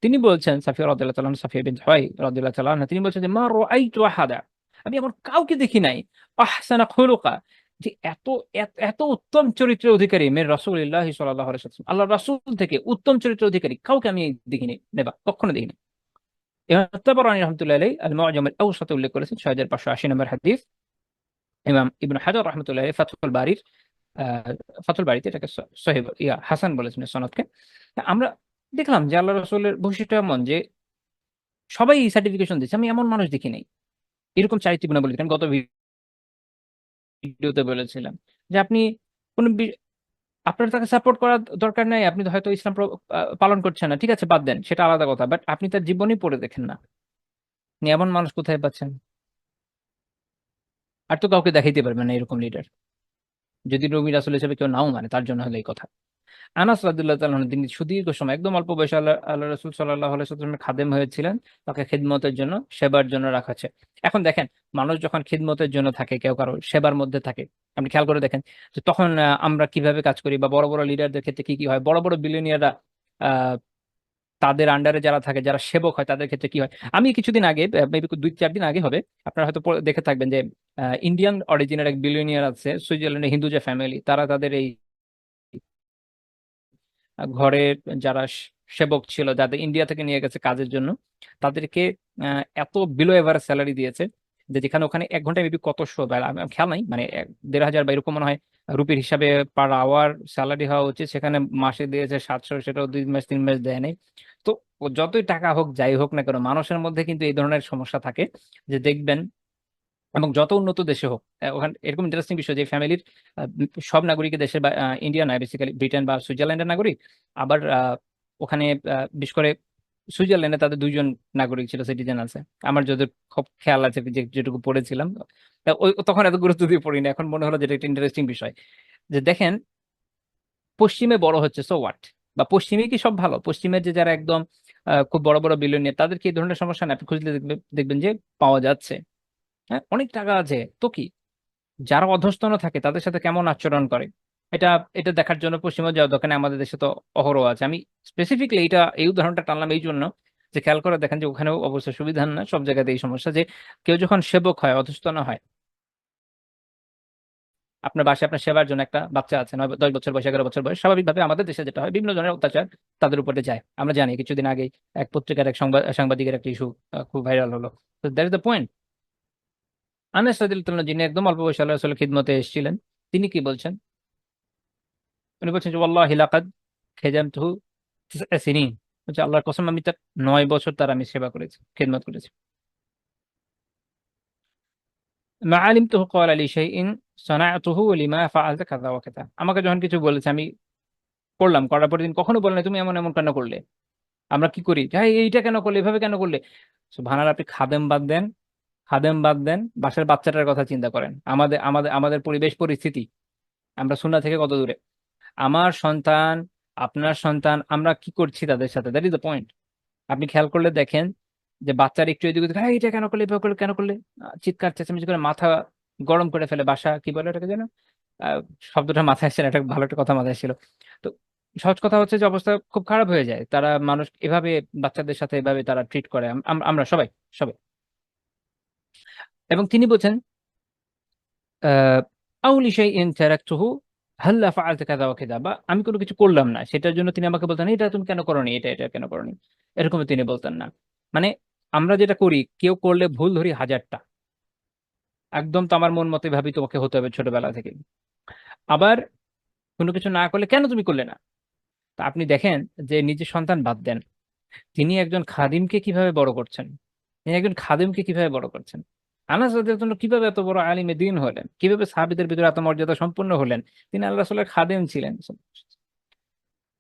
তিনি বলছেন, সাফিয়া রাদিয়াল্লাহু তাআলা, সাফিয়া বিনত হুয়াই রাদিয়াল্লাহু তাআলা আনহা, তিনি বলছেন যে মা রাআইতু আহাদা, আমি এমন কাউকে দেখি নাই আহসানা খুলুকা, যে এত এত উত্তম চরিত্রের অধিকারী মির রাসূলিল্লাহি সাল্লাল্লাহু আলাইহি ওয়াসাল্লাম, আল্লাহর রাসূল থেকে উত্তম চরিত্রের অধিকারী কাউকে আমি দেখিনি, নেবা কখনো দেখিনি। ইমাম তাবরানী রাহমাতুল্লাহি আলাইহি আল মুআজাম আল আওসাত উল্লেখ করেছেন 6580 নম্বর হাদিস। ইমাম ইবনে হাজার রাহমাতুল্লাহি আলাইহি ফাতহুল বারীর ফাতহুল বারীতে এটাকে সহিহ হাসান বলেছেন সনদকে। আমরা দেখলাম যে আল্লাহ রাসূলের বৈশিষ্ট্য এমন যে সবাই সার্টিফিকেশন দিচ্ছে, আমি এমন মানুষ দেখি নাই। এরকম চারিত্রিক গুণাবলী আমি গত ভিডিওতে বলেছিলাম যে আপনি কোন আপনার তাকে সাপোর্ট করার দরকার নাই, আপনি হয়তো ইসলাম পালন করছেন না, ঠিক আছে, বাদ দেন, সেটা আলাদা কথা, বাট আপনি তার জীবনই পড়ে দেখেন না, আপনি এমন মানুষ কোথায় পাচ্ছেন? আর তো কাউকে দেখাইতে পারবেন না এরকম লিডার, যদি নবী রাসূল হিসেবে কেউ নাও মানে, তার জন্য হলো এই কথা। আনাস রাদিয়াল্লাহু তাআলা আনহু, তিনি সুদীর্ঘ সময় একদম অল্প বয়সে আল্লাহ রাসূল সাল্লাল্লাহু আলাইহি ওয়াসাল্লামের খাদেম হয়েছিলেন, তাকে খিদমতের জন্য, সেবার জন্য রাখা হচ্ছে। এখন দেখেন, মানুষ যখন খিদমতের জন্য থাকে, কেউ কারো সেবার মধ্যে থাকে, আপনি খেয়াল করে দেখেন যে তখন আমরা কিভাবে কাজ করি, বা বড় বড় লিডারদের ক্ষেত্রে কি কি হয়, বড় বড় বিলিয়নিয়াররা তাদের আন্ডারে যারা থাকে, যারা সেবক হয়, তাদের ক্ষেত্রে কি হয়। আমি কিছুদিন আগে, মেবি 2-4 দিন আগে হবে, আপনারা হয়তো দেখে থাকবেন যে ইন্ডিয়ান অরিজিনের এক বিলিয়নিয়ার আছে সুইজারল্যান্ডে, হিন্দু যে ফ্যামিলি, তারা তাদের এই ঘরের যারা সেবক ছিল, যাদের ইন্ডিয়া থেকে নিয়ে গেছে কাজের জন্য, তাদেরকে এত বিলো এভারেজ স্যালারি দিয়েছে যে যেখানে ওখানে 1 ঘন্টায় মেবি কতশো, বা আমার খেয়াল নাই, মানে 1500 বা এরকম মনে হয় রুপির হিসাবে পার আওয়ার স্যালারি হওয়া উচিত, সেখানে মাসে দিয়েছে 700, সেটাও 2 মাস 3 মাস দেয় নাই। তো যতই টাকা হোক, যাই হোক না কেন, মানুষের মধ্যে কিন্তু এই ধরনের সমস্যা থাকে, যে দেখবেন, এবং যত উন্নত দেশে হোক, ওখানে এরকম ইন্টারেস্টিং বিষয় যে ফ্যামিলির সব নাগরিকের দেশের, বা ইন্ডিয়া নয়, বেসিক্যালি ব্রিটেন বা সুইজারল্যান্ডের নাগরিক। আবার ওখানে বিশেষ করে সুইজারল্যান্ডে তাদের 2 জন নাগরিক ছিল, সিটিজেন আছে, আমার যদি খুব খেয়াল আছে, যে যেটুকু পড়েছিলাম। ওই তখন এত গুরুত্ব দিয়ে পড়িনি, এখন মনে হলো যেটা একটা ইন্টারেস্টিং বিষয়, যে দেখেন পশ্চিমে বড় হচ্ছে, সো হোয়াট, বা পশ্চিমে কি সব ভালো? পশ্চিমের যে যারা একদম খুব বড় বড় বিলিয়নিয়ার, তাদের কি এই ধরনের সমস্যা না? আপনি খুঁজলে দেখবেন যে পাওয়া যাচ্ছে। হ্যাঁ, অনেক টাকা আছে তো কি, যারা অধস্তন থাকে তাদের সাথে কেমন আচরণ করে, এটা এটা দেখার জন্য পশ্চিমা যাওয়া দোকানে আমাদের দেশে তো অহরহ আছে। আমি স্পেসিফিকলি এই উদাহরণটা টানলাম এই জন্য, যে খেয়াল করে দেখেন যে ওখানেও অবস্থা সুবিধা না, সব জায়গাতে এই সমস্যা, যে কেউ যখন সেবক হয়, অধস্তন হয়, আপনার বাসায় আপনার সেবার জন্য একটা বাচ্চা আছে, 9-10 বছর বয়স, 11 বছর বয়স, স্বাভাবিকভাবে আমাদের দেশে যেটা হয়, বিভিন্ন ধরনের অত্যাচার তাদের উপরে যায়, আমরা জানি। কিছুদিন আগে এক পত্রিকার এক সাংবাদিকের একটা ইস্যু খুব ভাইরাল হলো। তো that is the point. Anas রাদিয়াল্লাহু তাআলা, যিনি একদম অল্প বয়সে আল্লাহ রাসূলের খিদমতে এসেছিলেন, তিনি কি বলছেন? উনি বলছেন যে ওয়াল্লাহি লাকাদ খেদামতুহু 9 সিনিন, বলছে আল্লাহর কসম, আমি তার 9 বছর তার আমি সেবা করেছি, খেদমত করেছি। মা আলিমতুহু ক্বালা লি শাইইন সানা'তুহু লিমা ফাআলতা কাযা ওয়া কাযা, আমাকে যখন কিছু বলেছে আমি করলাম, করার পরে তিনি কখনো বলেন নাই তুমি এমন এমন কেন করলে। আমরা কি করি, হ্যাঁ এইটা কেন করলে, এভাবে কেন করলে? সুবহানাল্লাহ, আপনি খাদেম বাদ দেন, খাদেম বাদ দেন, বাসার বাচ্চাটার কথা চিন্তা করেন, আমাদের আমাদের আমাদের পরিবেশ পরিস্থিতি, আমরা সুন্নাহ থেকে কত দূরে। আমার সন্তান, আপনার সন্তান, আমরা কি করছি তাদের সাথে, দ্যাট ইজ দ্য পয়েন্ট। আপনি খেয়াল করলে দেখেন যে বাচ্চার একটু এদিকে ওদিকে, হ্যাঁ এটা কেন করলে, এভাবে করলে কেন করলে, চিৎকার চেঁচামেচি করে মাথা গরম করে ফেলে, বাসা কি বলে এটাকে যেন, আহ, শব্দটা মাথায় আসছে না, একটা ভালো একটা কথা মাথায় ছিল। তো সহজ কথা হচ্ছে যে অবস্থা খুব খারাপ হয়ে যায়, তারা মানুষ এভাবে, বাচ্চাদের সাথে এভাবে তারা ট্রিট করে, আমরা সবাই সবাই। এবং তিনি বলছেন আউলি শাইইন তারাকতুহু হাল্লা ফাআলতা কাযা ওয়া কাযা, বা আমি কোনো কিছু করলাম না, সেটার জন্য তিনি আমাকে বলতেন এটা তুমি কেন করোনি, এটা এটা কেন করোনি, এরকম তিনি বলতেন না। মানে আমরা যেটা করি, কেউ করলে ভুল ধরি হাজারটা, একদম তো আমার মন মতো ভাবি তোমাকে হতে হবে ছোটবেলা থেকে। আবার কোনো কিছু না করলে কেন তুমি করলে না। তা আপনি দেখেন যে নিজের সন্তান বাদ দেন, তিনি একজন খাদিমকে কিভাবে বড় করছেন, তিনি একজন খাদিমকে কিভাবে বড় করছেন। আনাস রাদিয়াল্লাহু আনহু কিভাবে এত বড় আলিমে দ্বীন হলেন, কিভাবে সাহাবীদের ভিতরে এত মর্যাদা সম্পন্ন হলেন, তিনি আল্লাহ রাসূলের খাদেম ছিলেন।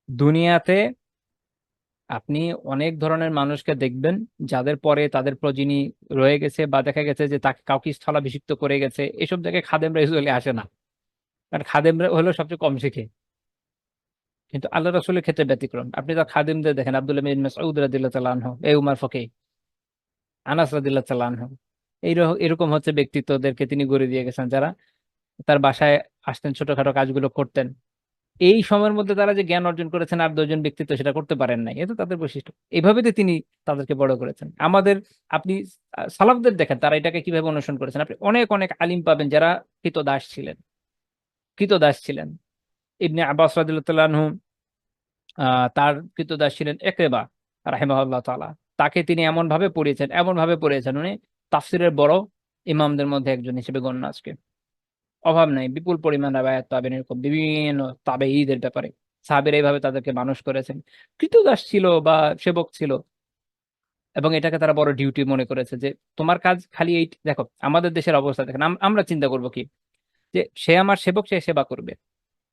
দুনিয়াতে আপনি অনেক ধরনের মানুষকে দেখবেন, যাদের পরে তাদের প্রজিনি রয়ে গেছে, বা দেখা গেছে যে তাকে কাউকে স্থলাভিষিক্ত করে গেছে, এসব জায়গায় খাদেমরা ইউজুয়ালি আসে না, কারণ খাদেমরা হলো সবচেয়ে কম শিখে। কিন্তু আল্লাহ রাসূলের ক্ষেত্রে ব্যতিক্রম, আপনি তার খাদেমদের দেখেন, আব্দুল্লাহ বিন মাসউদ রাদিয়াল্লাহু তাআলা আনহু, এই উমার ফাকি, আনাস রাদিয়াল্লাহু তাআলা আনহু, এরকম হচ্ছে ব্যক্তিত্বদেরকে তিনি গড়ে দিয়ে গেছেন, যারা তার বাসায় আসতেন, ছোটখাটো কাজগুলো করতেন, এই সময়ের মধ্যে তারা যে জ্ঞান অর্জন করেছেন আর 2জন ব্যক্তিত্ব সেটা করতে পারেন নাই, এটা তাদের বৈশিষ্ট্য। এইভাবে তো তিনি তাদেরকে বড় করেছেন। আমাদের আপনি সালাফদের দেখেন তারা এটাকে কিভাবে অনুসরণ করেছেন। আপনি অনেক অনেক আলিম পাবেন যারা কৃতদাস ছিলেন, কৃতদাস ছিলেন। ইবনে আব্বাস রাদিয়াল্লাহু আনহু তার কৃতদাস ছিলেন একরেবা রাহিমাহুল্লাহ তাআলা। তাকে তিনি এমন ভাবে পড়িয়েছেন, এমন ভাবে পড়িয়েছেন, উনি তাফসিরের বড় ইমামদের মধ্যে একজন হিসেবে গণ্য আজকে। অভাব নাই, বিপুল পরিমাণ রাবায়াত পাবেন এরকম বিভিন্ন তাবেঈদের ব্যাপারে। সাহাবীরা এইভাবে তাদেরকে মানুষ করেছেন। কৃতদাস ছিল বা সেবক ছিল, এবং এটাকে তারা বড় ডিউটি মনে করেছে যে তোমার কাজ খালি এই। দেখো আমাদের দেশের অবস্থা দেখেন, আমরা চিন্তা করব কি যে সে আমার সেবক, সে সেবা করবে।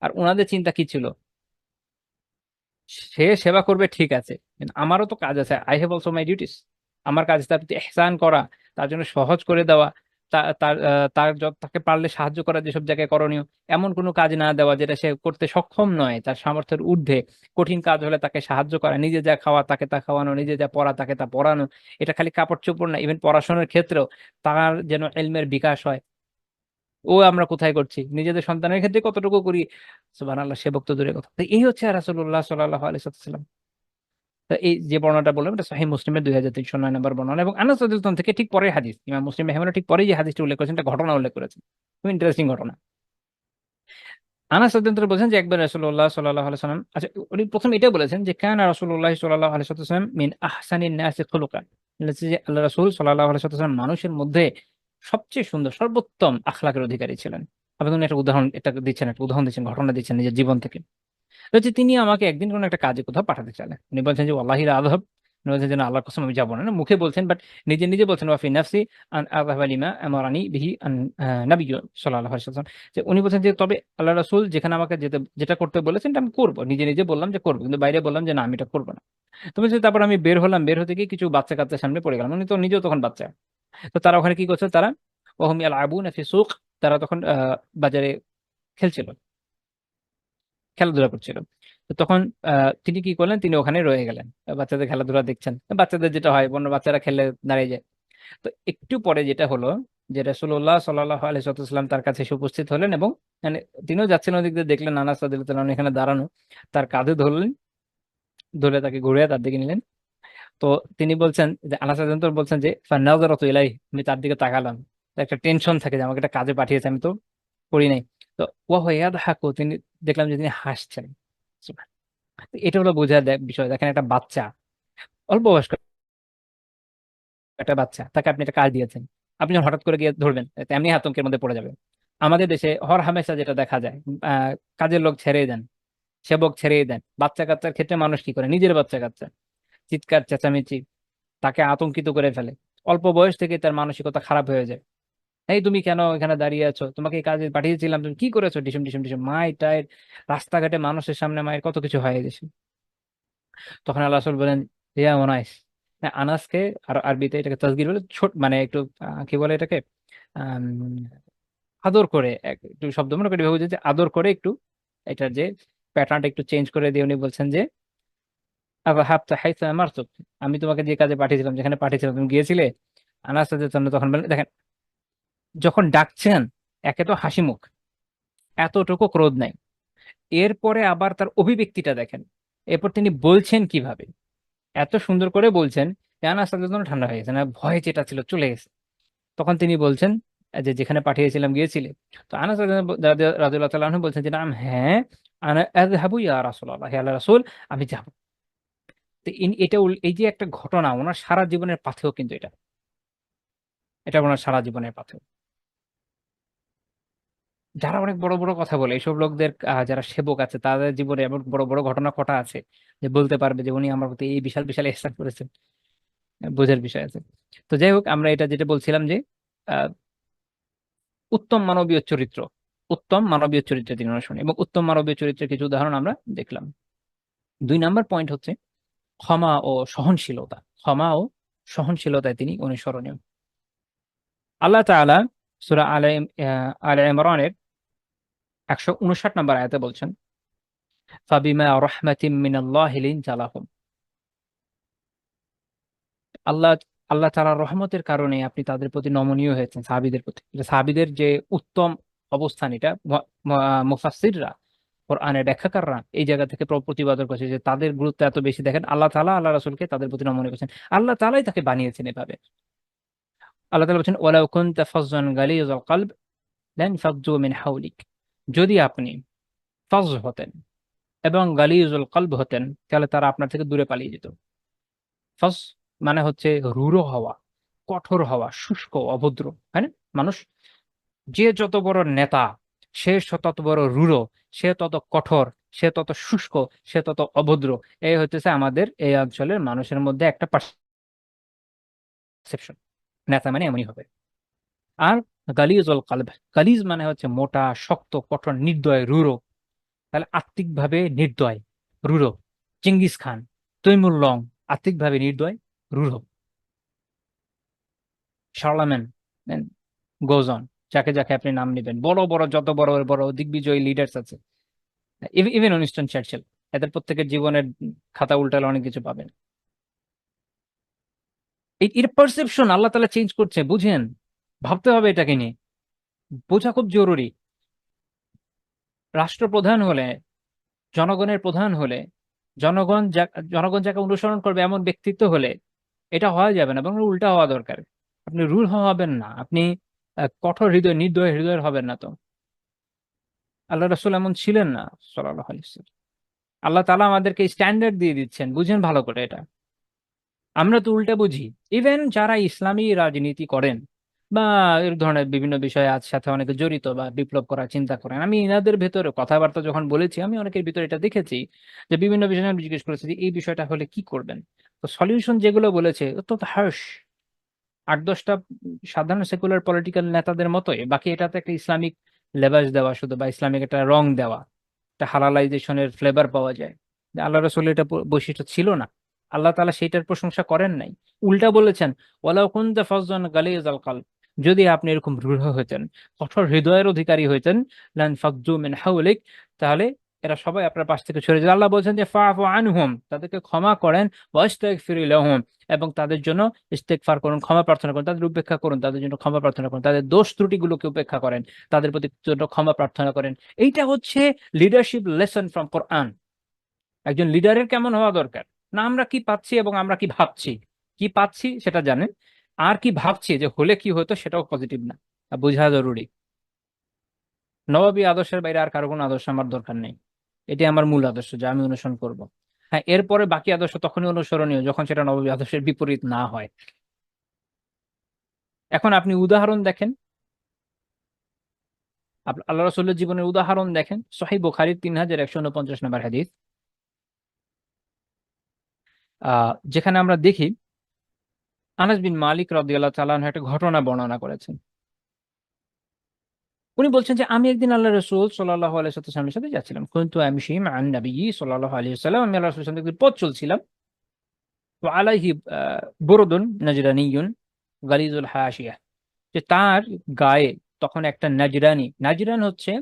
আর ওনাদের চিন্তা কি ছিল, সে সেবা করবে ঠিক আছে, কিন্তু আমারও তো কাজ আছে, I have also my duties. আমার কাজ তার প্রতি ইহসান করা, তার জন্য সহজ করে দেওয়া, তাকে পারলে সাহায্য করা, যেসব জায়গায় করণীয় এমন কোনো কাজ না দেওয়া যেটা সে করতে সক্ষম নয়, তার সামর্থ্যের ঊর্ধ্বে। কঠিন কাজ হলে তাকে সাহায্য করা, নিজে যা খাওয়া তাকে তা খাওয়ানো, নিজে যা পড়া তাকে তা পড়ানো। এটা খালি কাপড় চোপড় না, ইভেন পড়াশোনার ক্ষেত্রেও তার যেন ইলমের বিকাশ হয়। ও আমরা কোথায় করছি, নিজেদের সন্তানের ক্ষেত্রে কতটুকু করি। সুবহানাল্লাহ, সেবক তো দূরের কথা। তো এই হচ্ছে রাসূলুল্লাহ সাল্লাল্লাহু আলাইহি ওয়াসাল্লাম। তো এই যে বর্ণনাটা বললাম এটা সহিহ মুসলিমের 2309 নম্বর বর্ণনা, এবং আনাস রাদিয়াল্লাহু থেকে ঠিক পরের হাদিস। ইমাম মুসলিম রাহিমাহুল্লাহ ঠিক পরেই যে হাদিসটা উল্লেখ করেছেন, এটা ঘটনা উল্লেখ করেছেন, খুব ইন্টারেস্টিং ঘটনা। আনাস রাদিয়াল্লাহু বলেছেন যে একবার রাসূলুল্লাহ সাল্লাল্লাহু আলাইহি ওয়াসাল্লাম, আচ্ছা উনি প্রথম এটা বলেছেন যে কানা রাসূলুল্লাহ সাল্লাল্লাহু আলাইহি ওয়াসাল্লাম মিন আহসানিন নাসি খুলুকান, বলেছে যে আল্লাহ রাসূল সাল্লাল্লাহু আলাইহি ওয়াসাল্লাম মানুষের মধ্যে সবচেয়ে সুন্দর, সর্বোত্তম আখলাকের অধিকারী ছিলেন। আপনি উনি একটা উদাহরণ, এটা দিচ্ছেন, একটা উদাহরণ দিচ্ছেন, ঘটনা দিচ্ছেন নিজের জীবন থেকে। হচ্ছে তিনি আমাকে একদিন কোনো একটা কাজে কোথাও পাঠাতে চাইলেন। উনি বলছেন যে ওয়াল্লাহি লা আযহাব, উনি বলছেন যে না, আল্লাহর কসম আমি যাব না। না, মুখে বলছেন, বাট নিজে নিজে বলছেন ওয়া ফি নাফসি আন আযহাবা লিমা আমারানি বিহি আন নাবিয়্যু সাল্লাল্লাহু আলাইহি ওয়াসাল্লাম, যে উনি বলছেন যে তবে আল্লাহ রাসূল যেখানে আমাকে যেটা করতে বলেছেন এটা আমি করব। নিজে নিজে বললাম যে করব, কিন্তু বাইরে বললাম যে না, আমি এটা করব না। তো বলছে তারপর আমি বের হলাম, বের হতে গিয়ে কিছু বাচ্চা-কাচ্চার সামনে পড়ে গেলাম। উনি তো নিজেও তখন বাচ্চা। তো তারা ওখানে কি করছে, তারা ওয়াহুম ইয়ালআবুনা ফি সুক, তারা তখন বাজারে খেলছিল, খেলাধুলা করছিল। তো তখন তিনি কি করলেন, তিনি ওখানে রয়ে গেলেন, বাচ্চাদের খেলাধুলা দেখছেন। বাচ্চাদের যেটা হয়, অন্য বাচ্চারা খেলে দাঁড়িয়ে যায়। তো একটু পরে যেটা হলো, যে রাসূলুল্লাহ সাল্লাল্লাহু আলাইহি ওয়াসাল্লাম তার কাছে এসে উপস্থিত হলেন, এবং মানে তিনিও যাচ্ছেন ওদিক দিয়ে, দেখলেন আনাস রাদিয়াল্লাহু আনহু এখানে দাঁড়ানো, তার কাঁধে ধরলেন, ধরে তাকে ঘুরিয়ে তার দিকে নিলেন। তো তিনি বলছেন যে আনাস রাদিয়াল্লাহু আনহু বলছেন যে ফানাযারাতু ইলাইহি, আমি তার দিকে তাকালাম। তো একটা টেনশন থাকে যে আমাকে একটা কাজে পাঠিয়েছে, আমি তো করি নাই। তো ওয়া হুয়া ইয়াদহাকু, তিনি দেখলাম যে তিনি হাসছেন। এটা হলো বোঝার বিষয়। দেখেন একটা বাচ্চা, অল্প বয়স্ক একটা বাচ্চা, তাকে আপনি একটা কাজ দিয়েছেন, আপনি যখন হঠাৎ করে গিয়ে ধরবেন, এমনি আতঙ্কের মধ্যে পড়ে যাবে। আমাদের দেশে হর হামেশা যেটা দেখা যায়, আহ কাজের লোক ছেড়ে দেন, সেবক ছেড়ে দেন। বাচ্চা কাচ্চার ক্ষেত্রে মানুষ কি করে, নিজের বাচ্চা কাচ্চা চিৎকার চেঁচামেচি, তাকে আতঙ্কিত করে ফেলে। অল্প বয়স থেকে তার মানসিকতা খারাপ হয়ে যায়। এই তুমি কেন এখানে দাঁড়িয়ে আছো, তোমাকে এই কাজে পাঠিয়েছিলাম, তুমি কি করেছো, ডিসুম ডিসুম ডিসুম, মাই টাইর, রাস্তাঘাটে মানুষের সামনে মায়ের কত কিছু হয়ে গেছে। তখন আল্লাহ রাসূল বলেন ইয়া উনাইস, হ্যাঁ, আনাসকে আর আরবিতে এটাকে তাসগীর বলে, ছোট মানে একটু কি বলে এটাকে, আম, আদর করে, একটু শব্দ মনে করে এভাবে, যে আদর করে একটু এটার যে প্যাটার্নটা একটু চেঞ্জ করে দিয়ে উনি বলছেন যে আযহাবতা হাইসু আমারতুক, আমি তোমাকে যে কাজে পাঠিয়েছিলাম, যেখানে পাঠিয়েছিলাম তুমি গিয়েছিলে। আনাস রাদিয়াল্লাহু আনহু তখন বলেন, দেখেন যখন ডাকছেন, একে তো হাসি মুখ, এতটুকু ক্রোধ নাই, এরপরে আবার তার অভিব্যক্তিটা দেখেন, এরপর তিনি বলছেন কিভাবে, এত সুন্দর করে বলছেন যে আনাস রাদিয়াল্লাহু আনহু ঠান্ডা হয়ে গেছে, না ভয় যেটা ছিল চলে গেছে। তখন তিনি বলছেন যে যেখানে পাঠিয়েছিলাম গিয়েছিলে। তো আনাস রাদিয়াল্লাহু তাআলা আনহু বলছেন যে নাম, হ্যাঁ, আনা আযহাবু ইয়া রাসূলুল্লাহ, হে আল্লাহর রাসূল, আমি যাব। তো এটা এই যে একটা ঘটনা, ওনার সারা জীবনের পাথেয়, কিন্তু এটা এটা ওনার সারা জীবনের পাথেয়। যারা অনেক বড় বড় কথা বলে, এইসব লোকদের যারা সেবক আছে, তাদের জীবনে এমন বড় বড় ঘটনা ঘটা আছে যে বলতে পারবে যে উনি আমার প্রতি এই বিশাল বিশাল ইহসান করেছেন। বোঝার বিষয় আছে। তো যাই হোক, আমরা এটা যেটা বলছিলাম যে আহ, উত্তম মানবীয় চরিত্র, উত্তম মানবীয় চরিত্রের তিনি অনুসরণ, এবং উত্তম মানবীয় চরিত্রের কিছু উদাহরণ আমরা দেখলাম। 2 নাম্বার পয়েন্ট হচ্ছে ক্ষমা ও সহনশীলতা। ক্ষমা ও সহনশীলতায় তিনি অনুসরণীয়। আল্লাহ তাআলা সূরা আলে ইমরানের 159 নম্বর আয়াতে বলছেন ফাবিমা রাহমাতিম মিনাল্লাহি লিনতা লাহুম, আল্লাহ আল্লাহ তাআলার রহমতের কারণে আপনি তাদের প্রতি নমনীয় হয়েছেন, সাহাবীদের প্রতি। এটা সাহাবীদের যে উত্তম অবস্থান, এটা মুফাসসিররা কোরআনের ব্যাখ্যাকাররা এই জায়গা থেকে প্রতিপাদন করছে যে তাদের গুরুত্ব এত বেশি। দেখেন আল্লাহ তাআলা আল্লাহ রাসূলকে তাদের প্রতি নমনীয় করেছেন, আল্লাহ তাআলাই তাকে বানিয়েছেন এভাবে। আল্লাহ তাআলা বলছেন ওয়ালাউ কুনতা ফাজ্জান গালিযাল কলব লানফাজ্জু মিন হাওলিক, যদি আপনি ফাজ হতেন এবং গালিজুল কলব হতেন তাহলে তারা আপনার থেকে দূরে পালিয়ে যেত। ফাজ মানে হচ্ছে রূঢ় হওয়া, কঠোর হওয়া, শুষ্ক, অভদ্র, তাই না? মানুষ যে যত বড় নেতা, সে তত বড় রূঢ়, সে তত কঠোর, সে তত শুষ্ক, সে তত অভদ্র। এই হচ্ছে আমাদের এই অঞ্চলের মানুষের মধ্যে একটা পারসেপশন, নেতা মানে এমনই হবে। আর গালিজুল কলব, গালিজ মানে হচ্ছে মোটা, শক্ত, কঠোর, নির্দয়, রূঢ়। তাহলে আত্মিকভাবে নির্দয়, রূঢ়। চেঙ্গিস খান, তৈমুর লং, আত্মিকভাবে নির্দয়, রূঢ়। শার্লামেন, গোজন, যাকে যাকে আপনি নাম নেবেন, বড় বড় যত বড় বড় দিগ্বিজয়ী লিডার্স আছে, ইভেন উইনস্টন চার্চিল, এদের প্রত্যেকের জীবনের খাতা উল্টালে অনেক কিছু পাবেন। এর পারসেপশন আল্লাহ তাআলা চেঞ্জ করছে, বুঝেন? ভাবতে হবে এটাকে নিয়ে, বোঝা খুব জরুরি। রাষ্ট্রপ্রধান হলে, জনগণের প্রধান হলে, জনগণ যাকে অনুসরণ করবে এমন ব্যক্তিত্ব হলে এটা হওয়া যাবে না, এবং উল্টা হওয়া দরকার। আপনি রুল হবেন না, আপনি কঠোর হৃদয়, নির্দয় হৃদয়ের হবেন না তো। আল্লাহ রাসূল এমন ছিলেন না, সাল্লাল্লাহু আলাইহি ওয়াসাল্লাম। আল্লাহ তাআলা আমাদেরকে স্ট্যান্ডার্ড দিয়ে দিচ্ছেন, বুঝেন ভালো করে এটা। আমরা তো উল্টা বুঝি। ইভেন যারা ইসলামী রাজনীতি করেন বা এর ধরনের বিভিন্ন বিষয়ে আজ সাথে অনেকে জড়িত বা বিপ্লব করার চিন্তা করেন, আমি এনাদের ভেতরে কথাবার্তা যখন বলেছি, আমি অনেকের ভিতরে এটা দেখেছি যে বিভিন্ন বিষয়ে আমি জিজ্ঞেস করেছি যে এই বিষয়টা হলে কি করবেন। তো সলিউশন যেগুলো বলেছে অত্যন্ত হার্শ, ৮-১০টা সাধারণ সেকুলার পলিটিক্যাল নেতাদের মতোই, বাকি এটাতে একটা ইসলামিক লেবাস দেওয়া শুধু, বা ইসলামিক একটা রং দেওয়া, একটা হালালাইজেশনের ফ্লেভার পাওয়া যায়। আল্লাহ রাসূলের এটা বৈশিষ্ট্য ছিল না। আল্লাহ তাআলা সেইটার প্রশংসা করেন নাই। উল্টা বলেছেন ওয়ালাউ কুনতা ফাজ্জান গালিযাল কলব, যদি আপনি এরকম রূঢ় হইতেন, কঠোর হৃদয়ের অধিকারী হইতেন, লানফাজ্জু মিন হাওলিক, তাহলে এরা সবাই আপনার পাশ থেকে সরে যেত। আল্লাহ বলছেন যে ফাফু আনহুম, তাদেরকে ক্ষমা করেন, ওয়াস্তাগফির লাহুম, এবং তাদের জন্য ইস্তেগফার করুন, ক্ষমা প্রার্থনা করুন, তাদের উপেক্ষা করুন, তাদের জন্য ক্ষমা প্রার্থনা করুন, তাদের দোষ ত্রুটিগুলোকে উপেক্ষা করেন, তাদের প্রতি জন্য ক্ষমা প্রার্থনা করেন। এইটা হচ্ছে লিডারশিপ লেসন ফ্রম কোরআন। একজন লিডারের কেমন হওয়া দরকার, না আমরা কি পাচ্ছি এবং আমরা কি ভাবছি, কি পাচ্ছি সেটা জানেন, আর কি ভাবছি যে হলে কি হতো সেটাও পজিটিভ না, বোঝা জরুরি। নবাবী আদর্শের বাইরে আর কারো কোনো আদর্শ আমার দরকার নেই। এটি আমার মূল আদর্শ যা আমি অনুসরণ করব। হ্যাঁ, এরপরে বাকি আদর্শ তখনই অনুসরণীয় যখন সেটা নবাবী আদর্শের বিপরীত না হয়। এখন আপনি উদাহরণ দেখেন, আল্লাহ রাসূলের জীবনের উদাহরণ দেখেন। সহিহ বুখারীর ৩১৪৯ নম্বর হাদিস, যেখানে আমরা দেখি আনাস বিন মালিক রাদিয়াল্লাহু তাআলা আনহু একটা ঘটনা বর্ণনা করেছেন। উনি বলছেন যে আমি একদিন আল্লাহ রাসূল সাল্লাল্লাহু আলাইহি ওয়াসাল্লামের সাথে যাচ্ছিলাম। কুনতু আমশি মা'আন নবিয়্যি সাল্লাল্লাহু আলাইহি ওয়াসাল্লাম, আমি আল্লাহ রাসূলের সাথে একদিন পথ চলছিলাম। ওয়া আলাইহি বুরদুন নাজরানিয়্যুন গালিজুল হাশিয়া, যে তার গায়ে তখন একটা নাজরানি, নাজরান হচ্ছে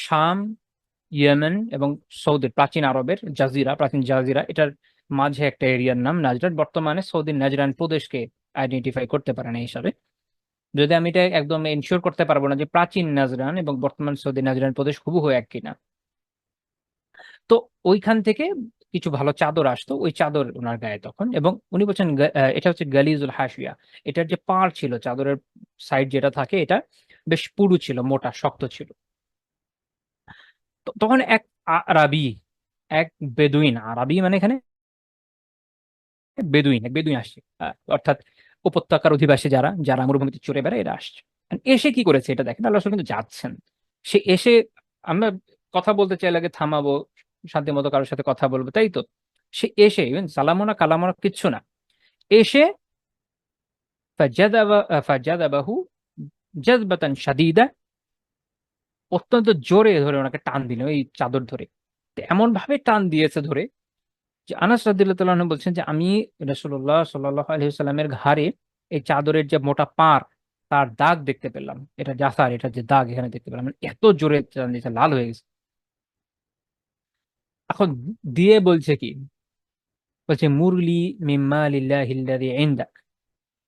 শাম, ইয়েমেন এবং সৌদির প্রাচীন আরবের জাজিরা, প্রাচীন জাজিরা, এটার মাঝে একটা এরিয়ার নাম নাজরান। বর্তমানে সৌদির নাজরান প্রদেশকে আইডেন্টিফাই করতে পারে না এই হিসাবে। যদি আমি এটা একদম এনশিওর করতে পারবো না যে প্রাচীন নাজরান এবং বর্তমান সৌদি নাজরান প্রদেশ হুবহু এক কিনা। তো ওইখান থেকে কিছু ভালো চাদর আসতো, ওই চাদর ওনার গায়ে তখন, এবং উনি বলছেন এটা হচ্ছে গালিজুল হাসিয়া। এটার যে পাড় ছিল, চাদরের সাইড যেটা থাকে, এটা বেশ পুরু ছিল, মোটা শক্ত ছিল। তখন এক আরাবি, এক বেদুইন, আরাবি মানে এখানে বেদুইন, এক বেদুইন আসছে, অর্থাৎ উপত্যকার অধিবাসী যারা যারা মরুভূমিতে চড়ে বেড়ায় এরা আসছে। এসে কি করেছে এটা দেখেন, আল্লাহ রাসূল কিন্তু যাচ্ছেন। সে এসে, আমরা কথা বলতে চাইলে আগে থামাবো, শান্তি মতো কারোর সাথে কথা বলবো, তাই তো? সে এসে ইভেন সালামো না কালামো না কিচ্ছু না, এসে ফাজাদাবাহু জাযবাতান শাদীদা, অত্যন্ত জোরে ধরে ওনাকে টান দিল এই চাদর ধরে। তো এমন ভাবে টান দিয়েছে ধরে যে আনাস রাদিয়াল্লাহু তাআলা আনহু বলছেন যে আমি রাসূলুল্লাহ সাল্লাল্লাহু আলাইহি ওয়াসাল্লামের ঘাড়ে এই চাদরের যে মোটা পাড়, তার দাগ দেখতে পেলাম। এটা জাসার, এটা যে দাগ এখানে দেখতে পেলাম, মানে এত জোরে টান দিয়েছে, লাল হয়ে গেছে। এখন দিয়ে বলছে কি, বলছে মুরলি মিম্মা লিল্লাহিল্লাযী ইনদাক,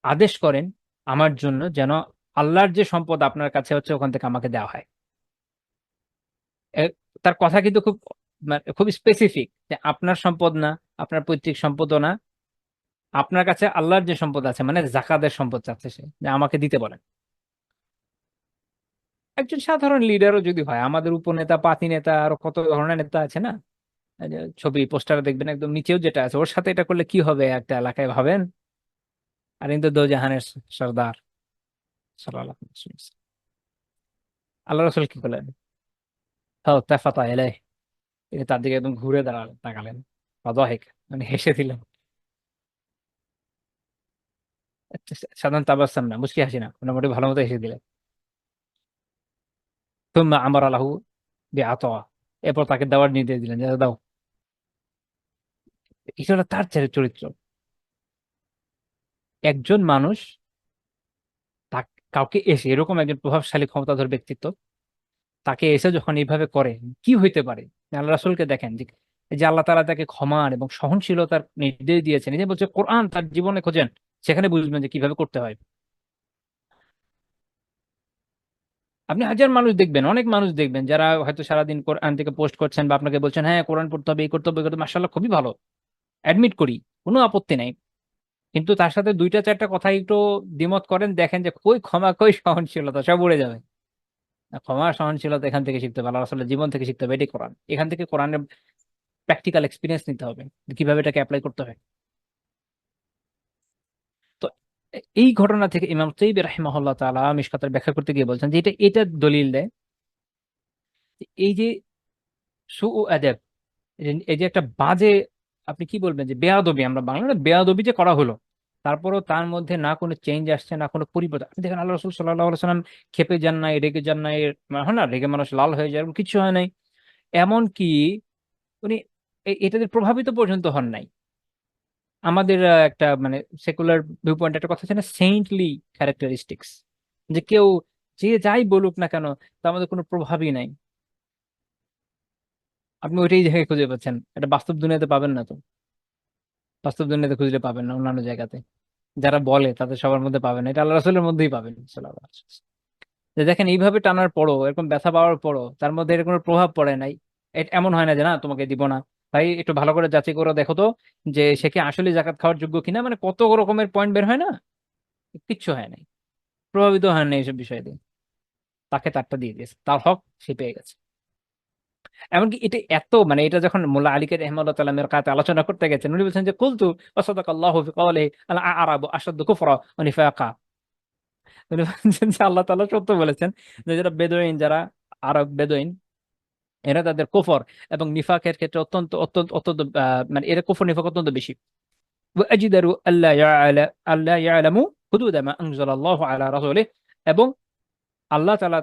আদেশ করেন আমার জন্য যেন আল্লাহর যে সম্পদ আপনার কাছে হচ্ছে ওখান থেকে আমাকে দেওয়া হয়। তার কথা কিন্তু খুব খুব স্পেসিফিক, যে আপনার সম্পদ না, আপনার পৈতৃক সম্পদও না, আপনার কাছে আল্লাহর যে সম্পদ আছে, মানে জাকাতের সম্পদ চাচ্ছে সে, যে আমাকে দিতে বলেন। একজন সাধারণ লিডারও যদি হয়, আমাদের উপনেতা, পাতি নেতা, আরো কত ধরনের নেতা আছে না, এই যে ছবি পোস্টারে দেখবেন একদম নিচেও যেটা আছে, ওর সাথে এটা করলে কি হবে একটা এলাকায়, ভাবেন। আর কিন্তু দো জাহানের সর্দার সাল্লাল্লাহু আলাইহি ওয়াসাল্লাম, আল্লাহ রসুল কি করলেন? তাও তাফাতা এলাই, তিনি তার দিকে একদম ঘুরে দাঁড়ালেন, তাকালেন, ফাদাহিক, মানে হেসে দিলেন। সাধারণ তাবাসাম না, মুচকি হাসি না, মোটামুটি ভালো মতো হেসে দিলেন। তুম্মা আমার আলাহু বিআতা, এরপর তাকে দেওয়ার নির্দেশ দিলেন, যে দাও। এটা হলো তার চরিত্র। একজন মানুষ, কাউকে এসে, এরকম একজন প্রভাবশালী ক্ষমতাধর ব্যক্তিত্ব তাকে এসে যখন এইভাবে করে, কি হইতে পারে? আল্লাহ রাসূলকে দেখেন, যে এই যে আল্লাহ তাআলা তাকে ক্ষমার এবং সহনশীলতার নির্দেশ দিয়েছেন, এই যে বলছে কোরআন তার জীবনে খোঁজেন, সেখানে বুঝবেন যে কিভাবে করতে হয়। আপনি হাজার মানুষ দেখবেন, অনেক মানুষ দেখবেন যারা হয়তো সারাদিন কোরআন থেকে পোস্ট করছেন, বা আপনাকে বলছেন হ্যাঁ কোরআন পড়তে হবে, এই করতে হবে, এই করতে হবে, মাশাআল্লাহ খুবই ভালো, অ্যাডমিট করি, কোনো আপত্তি নাই। কিন্তু তার সাথে দুইটা চারটা কথা একটু দ্বিমত করেন, দেখেন যে কই ক্ষমা, কই সহনশীলতা, সব উড়ে যাবে। ক্ষমা সহনশীলতা এখান থেকে শিখতে হবে, আল্লাহ রাসূলের জীবন থেকে শিখতে হবে, এটাই কোরআন। এখান থেকে কোরআনের প্র্যাকটিক্যাল এক্সপিরিয়েন্স নিতে হবে, যে কিভাবে এটাকে অ্যাপ্লাই করতে হয়। তো এই ঘটনা থেকে ইমাম তাইয়্যিবী রাহিমাহুল্লাহ তাআলা মিশকাতের ব্যাখ্যা করতে গিয়ে বলছেন যে এটা দলিল দেয় যে এই যে সুউ আদাব, এই যে একটা বাজে, আপনি কি বলবেন, যে বেয়াদবি, আমরা বাংলা বেয়াদবি যে করা হলো, তারপরও তার মধ্যে না কোনো চেঞ্জ আসছে, না কোনো পরিবর্তন। আপনি দেখেন আল্লাহ রাসূল সাল্লাল্লাহু আলাইহি সাল্লাম ক্ষেপে যান নাই, রেগে যান নাই, হয় না রেগে মানুষ লাল হয়ে যায়, এরকম কিছু হয় নাই। এমন কি উনি এটাতে প্রভাবিত পর্যন্ত হন নাই। আমাদের একটা মানে সেকুলার ভিউ পয়েন্ট একটা কথা আছে না, সেইন্টলি ক্যারেক্টারিস্টিক্স, যে কেউ যে যাই বলুক না কেন, তার মধ্যে কোনো প্রভাবই নাই। আপনি ওইটাই জায়গায় খুঁজে পাচ্ছেন, এটা বাস্তব দুনিয়াতে পাবেন না তো। বাস্তব দুনিয়াতে খুঁজলে পাবেন না অন্যান্য জায়গাতে, যারা বলে তাদের সবার মধ্যে পাবেন না, এটা আল্লাহ রাসূলের মধ্যেই পাবেন সাল্লাল্লাহু আলাইহি ওয়াসাল্লাম। যে দেখেন এইভাবে টানার পরও, এরকম ব্যথা পাওয়ার পরও তার মধ্যে এর কোনো প্রভাব পড়ে নাই। এমন হয় না যে না তোমাকে দিব না, ভাই একটু ভালো করে যাচাই করে দেখো তো, যে সে কি আসলে জাকাত খাওয়ার যোগ্য কিনা, মানে কত রকমের পয়েন্ট বের হয় না, কিচ্ছু হয় নাই, প্রভাবিত হয় না এইসব বিষয় দিয়ে। তাকে তারটা দিয়ে দিয়েছে, তার হক সে পেয়ে গেছে। এমনকি এটা এত, মানে এটা যখন মোল্লা আলীকে রহমাতুল্লাহ তাআলা মিরকাতে আলোচনা করতে গেছেন, উনি বলছেন যে কুলতু ওয়াসাদাকাল্লাহু ফি কওলিহি আল আ'রাবু আশাদ্দু কুফরা ওয়া নিফাকা। উনি বলছেন যে আল্লাহ তাআলা সত্য বলেছেন, যে যারা বেদুইন, যারা আরব বেদুইন, এরা তাদের কুফর এবং নিফাকের ক্ষেত্রে অত্যন্ত অত্যন্ত অত্যন্ত মানে এরা কুফর নিফাক অত্যন্ত বেশি। ওয়া আজদারু আল্লা ইয়ালামু হুদুদ মা আনজালাল্লাহু আলা রাসূলিহি, এবং আল্লাহ তাআলা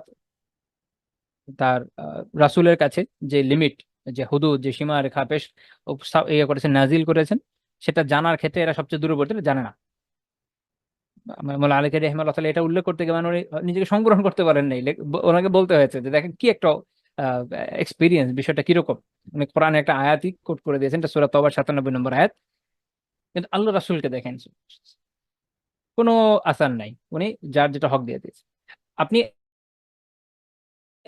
তার রাসূলের কাছে যে লিমিট, যে হুদুদ, যে সীমারেখা পেশ ইয়ে করেছেন, নাজিল করেছেন, সেটা জানার ক্ষেত্রে এরা সবচেয়ে দূরবর্তী, এটা জানে না। মোল্লা আলী কারি রাহিমাহুল্লাহ তাআলা এটা উল্লেখ করতে গিয়ে মানে উনি নিজেকে সংবরণ করতে পারেন নাই, ওনাকে বলতে হয়েছে যে দেখেন কি একটা এক্সপিরিয়েন্স, বিষয়টা কিরকম। উনি কোরআনে একটা আয়াতই কোট করে দিয়েছেন, এটা সূরা তওবার 97 নম্বর আয়াত। কিন্তু আল্লাহ রাসূলকে দেখেন, কোনো আসার নাই, উনি যার যেটা হক দিয়ে দিয়েছে। আপনি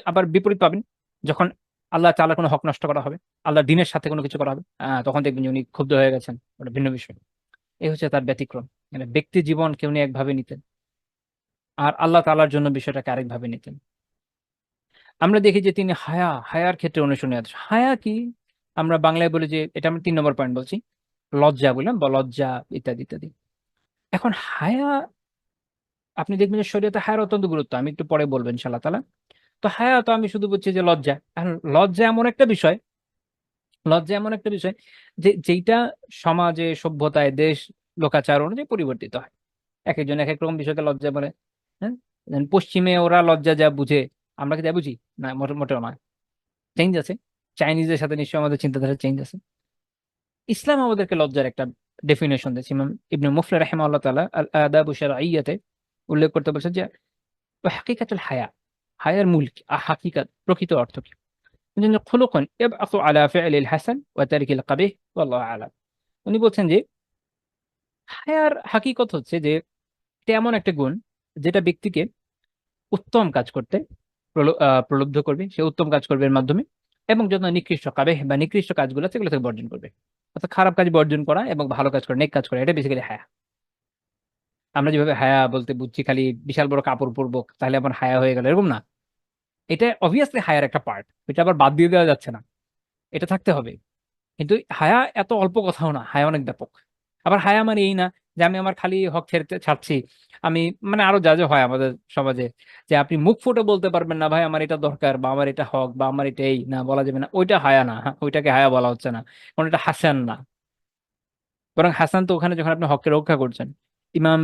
আবার বিপরীত পাবেন, যখন আল্লাহ তাআলার কোনো হক নষ্ট করা হবে, আল্লাহর দ্বীনের সাথে কোনো কিছু করা হবে, তখন দেখবেন যে উনি ক্ষুব্ধ হয়ে গেছেন, ওটা ভিন্ন বিষয়। এই হচ্ছে তার ব্যতিক্রম, মানে ব্যক্তি জীবনকে উনি একভাবে নিতেন, আর আল্লাহ তাআলার জন্য বিষয়টাকে আরেকভাবে নিতেন। আমরা দেখি যে তিনি হায়ার ক্ষেত্রে অনুসরণীয় আদর্শ। হায়া কি? আমরা বাংলায় বলি যে, এটা আমরা ৩ নম্বর পয়েন্ট বলছি, লজ্জা বললাম, বা লজ্জা ইত্যাদি ইত্যাদি। এখন হায়া, আপনি দেখবেন যে শরীয়তে হায়ার অত্যন্ত গুরুত্ব, আমি একটু পরে বলবো ইনশাআল্লাহ তাআলা। তো হায়া তো আমি শুধু বলছি যে লজ্জা। এখন লজ্জা এমন একটা বিষয়, লজ্জা এমন একটা বিষয় যে যেইটা সমাজে, সভ্যতায়, দেশ, লোকাচার অনুযায়ী পরিবর্তিত হয়। একেকজন একেক রকম বিষয়কে লজ্জা বলে। হ্যাঁ, যেমন পশ্চিমে ওরা লজ্জা যা বুঝে, আমরা কি যা বুঝি? না, মোটেও নয়, চেঞ্জ আছে। চাইনিজের সাথে নিশ্চয়ই আমাদের চিন্তাধারা চেঞ্জ আছে। ইসলাম আমাদেরকে লজ্জার একটা ডেফিনেশন দিয়েছে। ইমাম ইবনে মুফলিহ রাহিমাহুল্লাহ তাআলা আল আদাব শারঈয়াতে উল্লেখ করতে বলছেন যে হাকিকাতুল হায়া, হায়ার মূল কি, হাকিকাত প্রকৃত অর্থ কি? বলছেন যে খুলুকুন ইয়াবআসু আলা ফি'লিল হাসান ওয়া তারিকিল কাবিহ ওয়াল্লাহু আ'লাম। উনি বলছেন যে হায়ার হাকিকত হচ্ছে যে এটা এমন একটা গুণ যেটা ব্যক্তিকে উত্তম কাজ করতে প্রলুব্ধ করবে, সে উত্তম কাজ করবে এর মাধ্যমে, এবং যত নিকৃষ্ট কাবে বা নিকৃষ্ট কাজগুলো আছে, সেগুলো থেকে বর্জন করবে। অর্থাৎ খারাপ কাজ বর্জন করা এবং ভালো কাজ করা, নেক কাজ করা, এটা বেসিক্যালি হায়া। আমরা যেভাবে হায়া বলতে বুঝছি খালি বিশাল বড় কাপড় পরবো তাহলে আমার হায়া হয়ে গেল, এরকম না। এটা অবভিয়াসলি হায়ার একটা পার্ট, এটা আবার বাদ দিয়ে দেওয়া যাচ্ছে না, এটা থাকতে হবে। কিন্তু হায়া এত অল্প কথাও না, হায়া অনেক ব্যাপক। আবার হায়া মানে এই না যে আমি আমার খালি হক ছেড়ে ছাড়ছি, আমি মানে আরো যা যা হয় আমাদের সমাজে, যে আপনি মুখ ফুটে বলতে পারবেন না ভাই আমার এটা দরকার বা আমার এটা হক বা আমার এটা এই না, বলা যাবে না, ওইটা হায়া না। হ্যাঁ, ওইটাকে হায়া বলা হচ্ছে না, কারণ এটা হাসান না। বরং হাসান তো ওখানে যখন আপনি হককে রক্ষা করছেন। ইমাম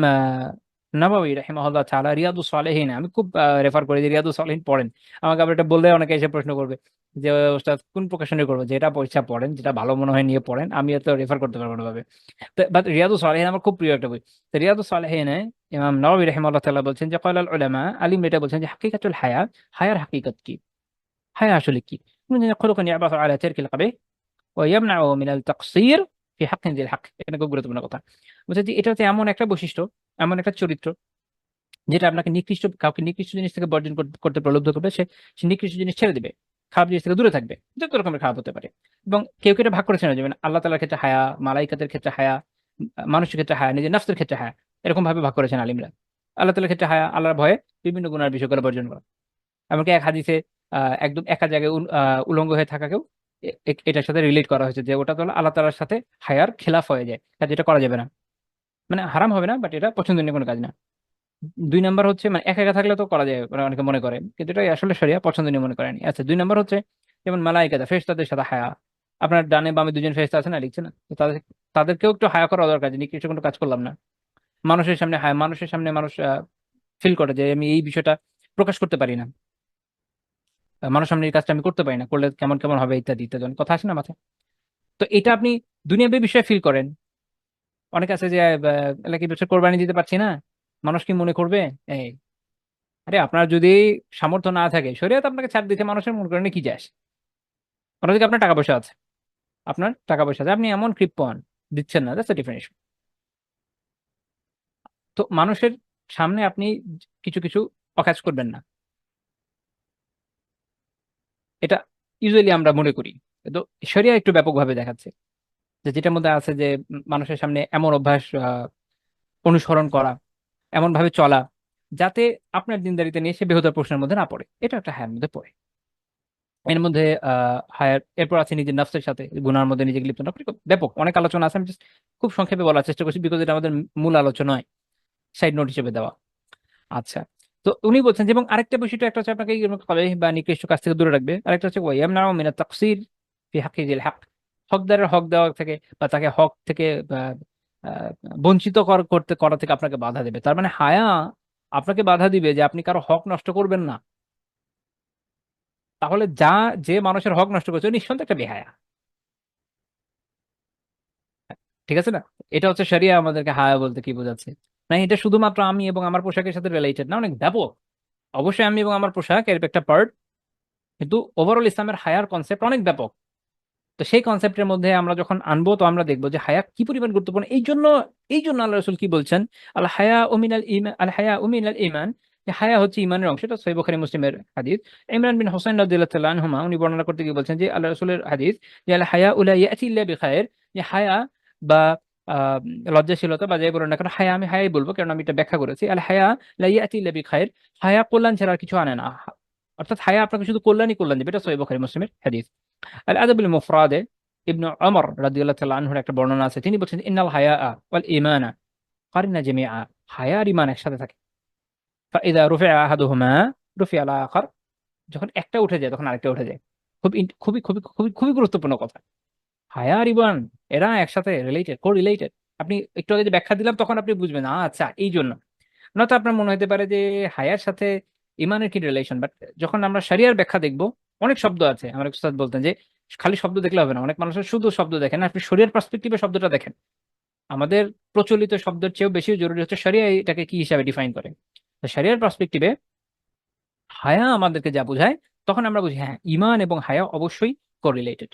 নাবাউই রাহিমাহুল্লাহ তাআলা রিয়াদুস সালেহিন, আমি খুব রেফার করি যে রিয়াদুস সালেহিন পড়েন। আমাকে আবার এটা বললে অনেকে এসে প্রশ্ন করবে যে ওস্তাদ কোন প্রকাশনে করবো, যেটা পয়সা পড়েন, যেটা ভালো মনে হয় নিয়ে পড়েন, আমি এত রেফার করতে পারবো না ভাবে। বাট রিয়াদুস সালেহিন আমার খুব প্রিয় একটা বই। তো রিয়াদুস সালেহিনে ইমাম নাওয়াবী রাহিমাহুল্লাহ তাআলা বলছেন যে ক্বালাল উলামা, আলিম এটা বলছেন যে হাকিকাতুল হায়া, হায়ার হাকিকত কি, হায়া আসলে কি। খুলুকুন ইয়াবাসু আলা তারকিল কাবিহ ওয়া ইয়ামনাউ মিনাল তাকসির ফি হাক্কিন যিল হক। এটা খুব গুরুত্বপূর্ণ কথা। বলছে যে এটা হচ্ছে এমন একটা বৈশিষ্ট্য, এমন একটা চরিত্র, যেটা আপনাকে নিকৃষ্ট, কাউকে নিকৃষ্ট জিনিস থেকে বর্জন করতে প্রলুব্ধ করবে, সে সে নিকৃষ্ট জিনিস ছেড়ে দিবে, খারাপ জিনিস থেকে দূরে থাকবে, যত রকমের খারাপ হতে পারে। এবং কেউ কেউ এটা ভাগ করেছেন, যেমন আল্লাহ তাআলার ক্ষেত্রে হায়া, মালাইকাতের ক্ষেত্রে হায়া, মানুষের ক্ষেত্রে হায়া, নিজের নফসের ক্ষেত্রে হায়া, এরকম ভাবে ভাগ করেছেন আলিমরা। আল্লাহ তাআলার ক্ষেত্রে হায়া, আল্লাহর ভয়ে বিভিন্ন গুনার বিষয়গুলো বর্জন করা। এমনকি এক হাদিসে একদম একা জায়গায় উলঙ্গ হয়ে থাকাকেও এটার সাথে রিলেট করা হয়েছে, যে ওটা তো হলো আল্লাহ তাআলার সাথে হায়ার খেলাফ হয়ে যায়, কাজে এটা করা যাবে না। মানে হারাম হবে না, বাট এটা পছন্দনীয় কোনো কাজ না। দুই নাম্বার হচ্ছে মানে একা একা থাকলে তো করা যায়, ওরা অনেকে মনে করে, কিন্তু এটা আসলে শরিয়া পছন্দনীয় মনে করেনি। আচ্ছা, দুই নাম্বার হচ্ছে যেমন মালাইকাতা, ফেরেশতাদের সাথে হায়া। আপনার ডানে বামে দুজন ফেরেশতা আছে না, লিখছে না, তো তাদেরকেও একটু হায়া করা দরকার, যে নিকৃষ্ট কোনো কাজ করলাম না। মানুষের সামনে হায়া, মানুষের সামনে মানুষ ফিল করে যে আমি এই বিষয়টা প্রকাশ করতে পারি না, মানুষের সামনে এই কাজটা আমি করতে পারি না, করলে কেমন কেমন হবে ইত্যাদি ইত্যাদি অনেক কথা আসে না মাথায়। তো এটা আপনি দুনিয়াবী বিষয়ে ফিল করেন। অনেক আছে যে এলাকি বছর কোরবানি দিতে পারছি না, মানুষ কি মনে করবে, এই, আরে আপনার যদি সামর্থ্য না থাকে, শরীয়ত আপনাকে ছাড় দিতে, মানুষের মনে করেন কি যায় আসে? অন্যদিকে আপনার টাকা পয়সা আছে, আপনার টাকা পয়সা আছে, আপনি এমন কৃপণ দিচ্ছেন না, দ্যাটস ডিফারেন্ট ইস্যু। তো মানুষের সামনে আপনি কিছু কিছু অকাজ করবেন না, এটা ইউজুয়ালি আমরা মনে করি। তো শরিয়া একটু ব্যাপকভাবে দেখাচ্ছে, যে যেটার মধ্যে আছে যে মানুষের সামনে এমন অভ্যাস অনুসরণ করা, এমন ভাবে চলা, যাতে আপনার দিনদারিতে নিয়ে সে বেহুদা প্রশ্নের মধ্যে না পড়ে, এটা একটা হায়ার মধ্যে পড়ে। এর মধ্যে হায়ার, এরপর আছে নিজের নফসের সাথে গুনার মধ্যে নিজেকে লিপ্ত না করা। খুব ব্যাপক অনেক আলোচনা আছে, আমি জাস্ট খুব সংক্ষেপে বলার চেষ্টা করছি, বিকজ এটা আমাদের মূল আলোচনা নয়, সাইড নোট হিসেবে দেওয়া। আচ্ছা, তো উনি বলছেন যে এবং আরেকটা বিষয়টা, একটা হচ্ছে আপনাকে কলেহ বা নিকৃষ্ট কাজ থেকে দূরে রাখবে, আরেকটা হচ্ছে ওয়াইয়ামনাউ মিনাত তাকসির ফি হাক্কিল হক, হকদারের হক দেওয়া থেকে বা তাকে হক থেকে আহ, আহ, বঞ্চিত করতে করা থেকে আপনাকে বাধা দেবে। তার মানে হায়া আপনাকে বাধা দিবে যে আপনি কারো হক নষ্ট করবেন না। তাহলে যে মানুষের হক নষ্ট করছে ও নিঃসন্দেহে একটা বেহায়া, ঠিক আছে না? এটা হচ্ছে শরিয়া আমাদেরকে হায়া বলতে কি বোঝাচ্ছে। না এটা শুধুমাত্র আমি এবং আমার পোশাকের সাথে রিলেটেড না, অনেক ব্যাপক। অবশ্যই আমি এবং আমার পোশাক এর একটা পার্ট, কিন্তু ওভারঅল ইসলামের হায়ার কনসেপ্ট অনেক ব্যাপক। তো সেই কনসেপ্টের মধ্যে আমরা যখন আনবো, তো আমরা দেখবো যে হায়া কি পরিমাণ গুরুত্বপূর্ণ। এই জন্য আল্লাহ রাসূল কি বলছেন, আল হায়া উমিনাল ঈমান, আল হায়া উমিনাল ঈমান, যে হায়া হচ্ছে ঈমানের অংশ। এটা সহিহ বুখারী মুসলিমের হাদিস। ইমরান বিন হুসাইন রাদিয়াল্লাহু তাআলা আনহুমা উনি বর্ণনা করতে গিয়ে বলছেন যে আল্লাহ রাসূলের হাদিস, যে আল হায়া উলা ইয়াতি ইল্লা বিখাইর, যে হায়া বা আহ, লজ্জাশীলতা বা যাই বলেন না কেন, হায়া আমি হায়াই বলবো, কারণ আমি এটা ব্যাখ্যা করেছি। আল হায়া লা ইয়াতি ইল্লা বিখাইর, হায়া কল্যাণ ছাড়া আর কিছু আনে না। অর্থাৎ হায়া আপনাকে শুধু কল্যাণই কল্যাণ দেবে, এটা সহিহ বুখারী মুসলিমের হাদিস। আল আদাবুল মুফরাদে ইবনু ওমর রাদিয়াল্লাহু তাআলা আনহুর একটা বর্ণনা আছে, তিনি বলছেন ইন্নাল হায়া ওয়াল ঈমানা কারিনা জামিআ, হায়া আর ঈমান একসাথে থাকে। ফাইদা রুফিআ আহাদুহুমা রুফিআ আল আখার, যখন একটা উঠে যায় তখন আরেকটা উঠে যায়। খুবই খুবই খুবই খুবই গুরুত্বপূর্ণ কথা। হায়া আর ঈমান এরা একসাথে রিলেটেড, কো রিলেটেড। আপনি একটু আগে যে ব্যাখ্যা দিলাম তখন আপনি বুঝবেন, আচ্ছা এই জন্য। নয়তো আপনার মনে হতে পারে যে হায়ার সাথে ইমানের কি রিলেশন, বাট যখন আমরা শরিয়ার ব্যাখ্যা দেখব, অনেক শব্দ আছে। আমার এক উস্তাদ বলতেন যে খালি শব্দ দেখলে হবে না, অনেক মানুষের শুধু শব্দ দেখেন না, আপনি শরিয়ার পার্সপেক্টিভে শব্দটা দেখেন। আমাদের প্রচলিত শব্দের চেয়েও বেশি জরুরি হচ্ছে শরিয়া এটাকে কি হিসাবে ডিফাইন করে। তো শরিয়ার পার্সপেক্টিভে হায়া আমাদেরকে যা বোঝায়, তখন আমরা বুঝি হ্যাঁ ইমান এবং হায়া অবশ্যই কোরিলেটেড।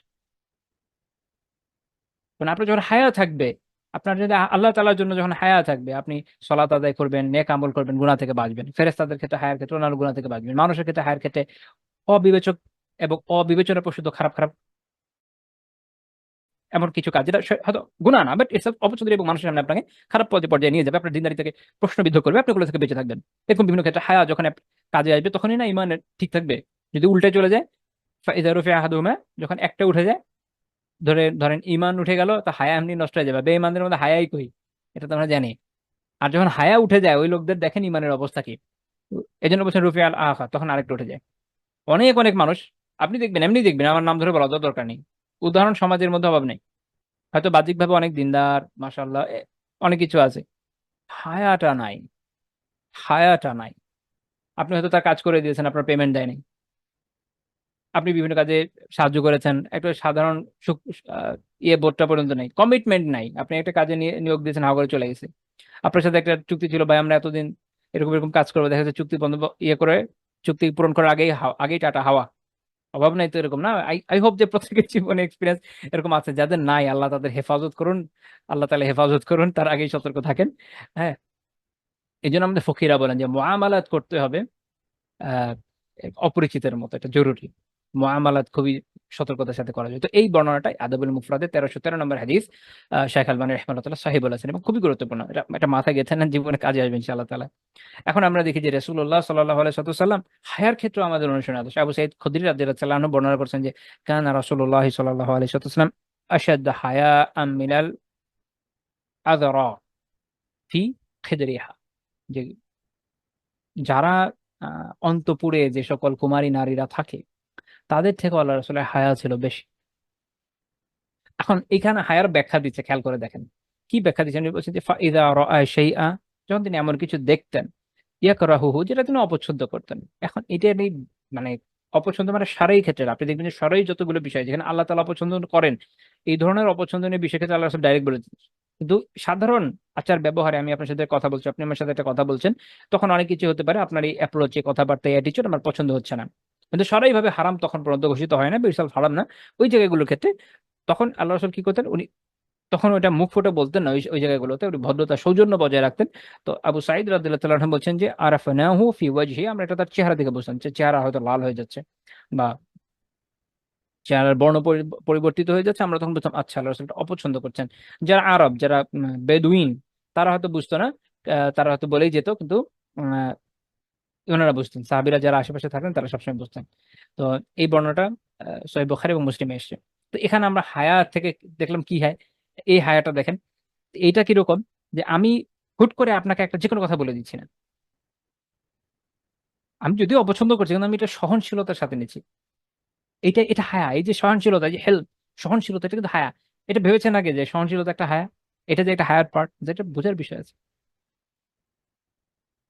কারণ আপনার যখন হায়া থাকবে, আপনার যদি আল্লাহ তাআলার জন্য যখন হায়া থাকবে, আপনি সলাত আদায় করবেন, নেক আমল করবেন, গুনাহ থেকে বাঁচবেন। ফেরেশতাদের ক্ষেত্রে হায়ার ক্ষেত্রে অন্যান্য গুনাহ থেকে বাঁচবেন। মানুষের ক্ষেত্রে হায়ার ক্ষেত্রে অবিবেচক এবং অবিবেচনা প্রসূত খারাপ খারাপ এমন কিছু কাজ যেটা হয়তো গুনাহ না, বাট ইটস অপছন্দের এবং মানুষের সামনে আপনাকে খারাপ পর্যায়ে নিয়ে যাবে, আপনার দিনদারি থেকে প্রশ্নবিদ্ধ করবে, আপনি ওগুলো থেকে বেঁচে থাকবেন। এরকম বিভিন্ন ক্ষেত্রে হায়া যখন কাজে আসবে তখনই না ইমান ঠিক থাকবে। যদি উল্টে চলে যায়, ফাইযা রুফিআ আহাদুহুমা, যখন একটা উঠে যায়, ধরেন ইমান উঠে গেল, তা হায়া এমনি নষ্ট হয়ে যাবে। বেঈমানদের মধ্যে হায়াই কই, এটা তো আমরা জানি। আর যখন হায়া উঠে যায় ওই লোকদের দেখেন ইমানের অবস্থা কি। এই জন্য বলছেন রুফি আল আখা, তখন আরেকটা উঠে যায়। অনেক অনেক মানুষ আপনি দেখবেন, এমনি দেখবেন, আমার নাম ধরে বলা দরকার নেই, উদাহরণ সমাজের মধ্যে অভাব নেই, হয়তো বাহ্যিকভাবে অনেক দিনদার, মাশাআল্লাহ, অনেক কিছু আছে, হায়াটা নাই, হায়াটা নাই। আপনি হয়তো তার কাজ করে দিয়েছেন, আপনার পেমেন্ট দেয়নি, আপনি বিভিন্ন কাজে সাহায্য করেছেন, একটা সাধারণ আহ, বোর্ডটা পর্যন্ত নেই, কমিটমেন্ট নাই, আপনি একটা কাজে নিয়োগ দিয়েছেন, হাওয়া করে চলে গেছে। আপনার সাথে একটা চুক্তি ছিল, ভাই আমরা এতদিন এরকম এরকম কাজ করবো, দেখা যাচ্ছে চুক্তি বন্ধ করে, চুক্তি পূরণ করার আগেই আগেই টাটা হাওয়া। অভাব নাই তো এরকম, না? আই আই হোপ যে প্রত্যেকের জীবনে এক্সপিরিয়েন্স এরকম আছে, যাদের নাই আল্লাহ তাদের হেফাজত করুন, আল্লাহ তাআলা হেফাজত করুন, তার আগেই সতর্ক থাকেন। হ্যাঁ, এই জন্য আমাদের ফকিরা বলেন যে মুআমালাত করতে হবে আহ অপরিচিতের মতো, এটা জরুরি। মুআমালাত খুবই সতর্কতার সাথে করা যায়। তো এই বর্ণনাটাই আদবুল মুফরাদে 1313 নম্বর হাদিস, শাইখ আলবানী রাহিমাহুল্লাহ সহিহ বলেছেন, এবং খুবই গুরুত্বপূর্ণ। এটা মাথায় গেঁথে নেন, জীবনে কাজে আসবে ইনশাআল্লাহ তাআলা। এখন আমরা দেখি যে রাসূলুল্লাহ সাল্লাল্লাহু আলাইহি ওয়াসাল্লাম হায়ার ক্ষেত্রে আমাদের অনুসরণ আদর্শ। আবু সাঈদ খুদরি রাদিয়াল্লাহু তাআলা আনহু বর্ণনা করছেন যে কানা রাসূলুল্লাহ সাল্লাল্লাহু আলাইহি ওয়াসাল্লাম আশাদ্দ হায়াআম মিনাল আযরা ফি খিদরিহা, যে যারা অন্তপুরে যে সকল কুমারী নারীরা থাকে তাদের থেকে আল্লাহ রাসূলের হায়া ছিল বেশি। এখন এখানে হায়ার ব্যাখ্যা দিচ্ছে, খেয়াল করে দেখেন কি ব্যাখ্যা দিচ্ছেন। উনি বলছেন যে ফাইদা রাআ শাইআ, যখন তিনি এমন কিছু দেখতেন, ইয়াকরাহুহু, যেটা তিনি অপছন্দ করতেন। এখন এটা নেই, মানে অপছন্দ মানে সারাই ক্ষেত্রে আপনি দেখবেন যে সারাই যতগুলো বিষয় যেখানে আল্লাহ তাআলা অপছন্দ করেন, এই ধরনের অপছন্দনীয় বিষয় ক্ষেত্রে আল্লাহ রাসূল ডাইরেক্ট বলে দিচ্ছেন। কিন্তু সাধারণ আচার ব্যবহারে আমি আপনার সাথে কথা বলছি, আপনি আমার সাথে একটা কথা বলছেন, তখন অনেক কিছু হতে পারে, আপনার এই অ্যাপ্রোচে, কথাবার্তায়, অ্যাটিচিউড আমার পছন্দ হচ্ছে না, কিন্তু সরাই ভাবে হারাম তখন পর্যন্ত ঘোষিত হয় না, বিশাল হারাম না ওই জায়গাগুলোর ক্ষেত্রে। তখন আল্লাহ রাসূল কি করতেন, উনি তখন ওইটা মুখ ফুটে বলতেন না, ওই ওই জায়গাগুলোতে উনি ভদ্রতা সৌজন্য বজায় রাখতেন। তো আবু সাঈদ রাদিয়াল্লাহু তাআলা আনহু বলছেন যে আরাফনাহু ফি ওয়াজহি, আমরা এটা তার চেহারা দেখে বুঝতাম, যে চেহারা হয়তো লাল হয়ে যাচ্ছে বা চেহারার বর্ণ পরিবর্তিত হয়ে যাচ্ছে, আমরা তখন বুঝতাম আচ্ছা আল্লাহ রাসূল এটা অপছন্দ করছেন। যারা আরব, যারা বেদুইন, তারা হয়তো বুঝতো না, তারা হয়তো বলেই যেত, কিন্তু আহ, ওনারা বুঝতেন, সাহাবীরা যারা আশেপাশে থাকেন তারা সবসময় বুঝতেন। তো এই বর্ণনাটা সহিহ বুখারী এবং মুসলিমে এসেছে। তো এখানে আমরা হায়া থেকে দেখলাম কি হয়, এই হায়াটা দেখেন, এইটা কিরকম, যে আমি হুট করে আপনাকে একটা যে কোনো কথা বলে দিচ্ছি না, আমি যদিও অপছন্দ করছি কিন্তু আমি এটা সহনশীলতার সাথে নিচ্ছি। এটা হায়া, এই যে সহনশীলতা, এই যে হেল্প, সহনশীলতা, এটা কিন্তু হায়া। এটা ভেবেছেন আগে যে সহনশীলতা একটা হায়া, এটা যে একটা হায়ার পার্ট, যেটা বোঝার বিষয় আছে।